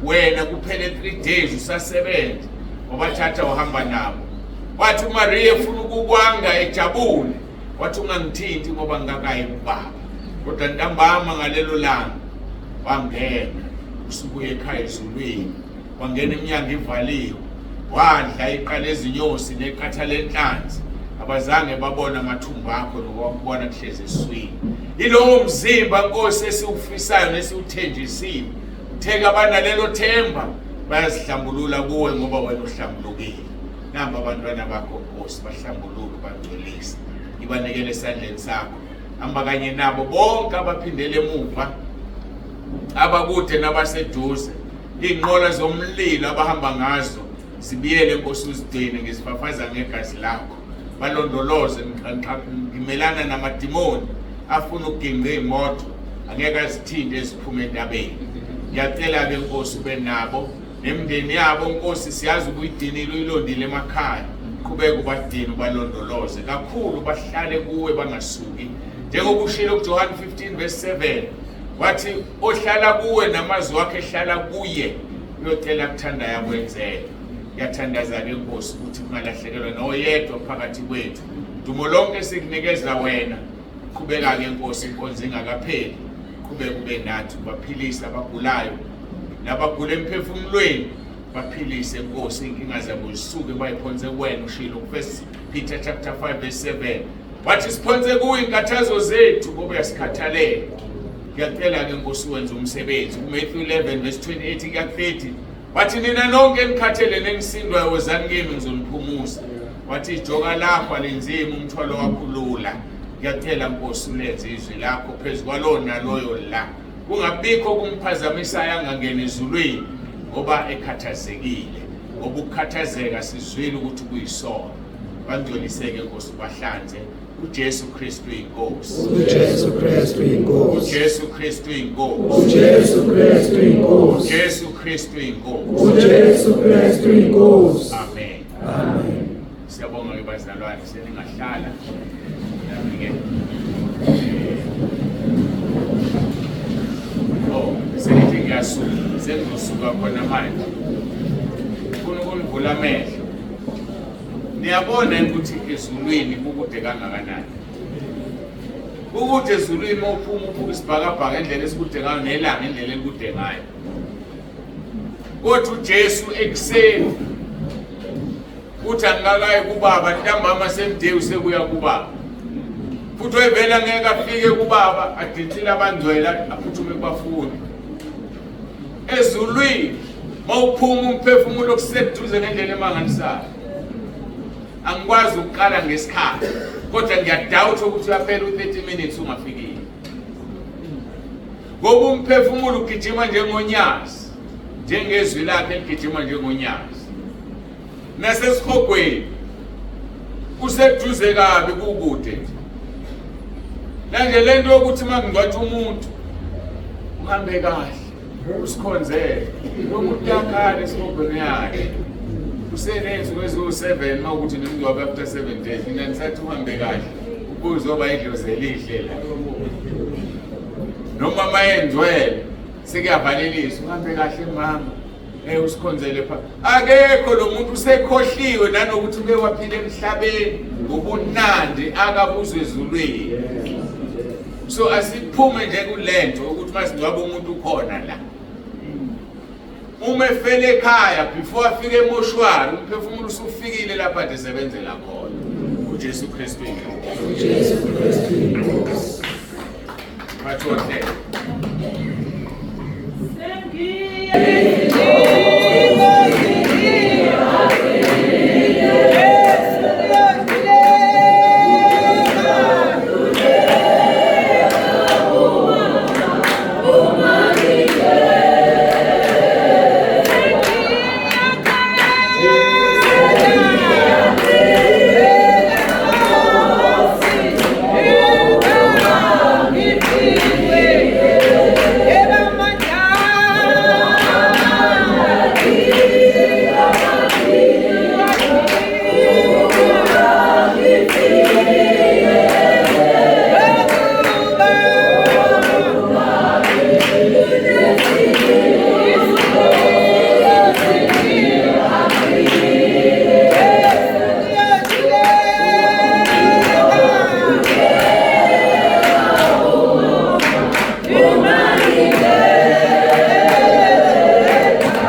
A: Wena kuphele 3 days usasebenza. Wabathatha wahamba nabo. Wathi uMaria ufuna ukukwanga ejabule. Wathi ungangithinti ngoba ngingakayi kuBaba. Kodwa ntambama ngalelo langa wangena usubuye ekhaya ezulwini. Wangena iminyango ivaliwe. Wadla iqala ezinyosi neqatha lenhlanzi. Abazange babona amathumba akho nokubona kuhlezi eswini. Ilowo mzimba Nkosi esiufisayo nesiuthenjisile. Utheka abanalelo themba bayazihlambulula kuwe ngoba wena uhlambulukile. Namba abantwana bakho Nkosi bahlambuluka bangcwelise. Ibanikele esandleni sakho. Hamba kanye nabo bonke abaphindele emuva. Abakude nabaseduze. Inqola zomlilo abahamba ngazo sibiyele Nkosi uzigcine ngisifafaza ngegazi lakho. Balondoloze ngimelana namadimoni afuna ukuginqa imoto angeke azithinde eziphume endabeni. Ngiyacela ke Nkosi ube nabo nemndeni yabo Nkosi siyazi ukuyidinile uyilondile emakhaya. Qhubeka ubadini balondoloze kakhulu bahlale kuwe bangasuki. Njengokushilo kuJohn 15:7 wathi ohlala kuwe namazwi wakhe ehlala kuye uyocela kuthanda yakwenzela. Ngiyathandaza ke Nkosi ukuthi kungalahlekelwa noyedwa phakathi kwethu. Dumo lonke sikunikeza wena. Qhubeka ke Nkosi inkonzo ingakapheli. Qhubeka ube nathi baphilisa abagulayo nabagula emphefumulweni baphilise Nkosi inkinga zabo zisuke bayiphonze kuwena ushilo ku1 Peter chapter 5:7. Wathi siphonze kuwe inkathazo zethu ngoba uyasikhathalela. Ngiyacela ke Nkosi wenze umsebenzi. kuMatthew 11:28 kuya 30. Wathi nina nonke nikhathele nengisindwayo wozani kimi ngizoniphumuza. Wathi ijoka lakho alenzima umthwalo wakho lula. Ngiyacela Nkosi ulenze izwi lakho phezulu kwalona loyo la. Kungabikho kumphazamisa angangena ezulwini ngoba ekhathazekile. Ngoba ukukhathazeka sizwile ukuthi kuyisono. Bangcweliseke Nkosi bahlanze. uJesu Kristu inkosi.
B: uJesu Kristu inkosi.
A: uJesu Kristu inkosi.
B: uJesu Kristu inkosi.
A: uJesu Kristu inkosi.
B: uJesu Kristu inkosi.
A: Amen.
B: Amen.
A: Siyabonga ke bazalwane seningahlala. Nami-ke senithi ngiyasuka sengizosuka khona manje. Ufuna ukunivula amehlo. Niyabona ukuthi ezulwini kukude kangakanani. Kukude ezulwini mawuphuma uphuka isibhakabhaka endlela esikude ngayo nelanga endlela elikude ngayo. Kodwa uJesu ekuseni uthi angakayi kuBaba ntambama semdewu sekuya kuBaba. Futhi wevela ngeke afike kuBaba adithile abangcwele aphuthume kubafundi. Ezulwini mawuphuma umphefumulo okuseduze ngendlela emanganisayo. Angikwazi ukuqala ngesikhathi kodwa ngiyadoubt ukuthi uyaphela u30 minutes ungafikile. ngoba umphefumulo ugijima njengonyazi, njengezwi lakhe ligijima njengonyazi. Nasesihogweni kuseduze kabi kukude. Manje lento yokuthi mangingcwatsha umuntu uhambe kahle usikhonzele lo muntu yakhala esihogweni yakhe usenenzi kweziwu7 mawukuthi nomngcwabo after 7 days mina ngisathi uhambe kahle ukuzoba idlozi elihle la noma mayendwele sekuyavaleliswa uhambe kahle mama usikhonzele pha akekho lo muntu usekhohliwe nanokuthi uke waphila emhlabeni ubunandi akabuzwe ezulwini. So asiphume nje kulento ukuthi masingcwaba umuntu ukhona la uma efele ekhaya before afike emoshwari umphefumulo usufikile lapha ade sebenzela khona uJesu Kristu inkosi.
B: uJesu Kristu inkosi.
A: Bathothe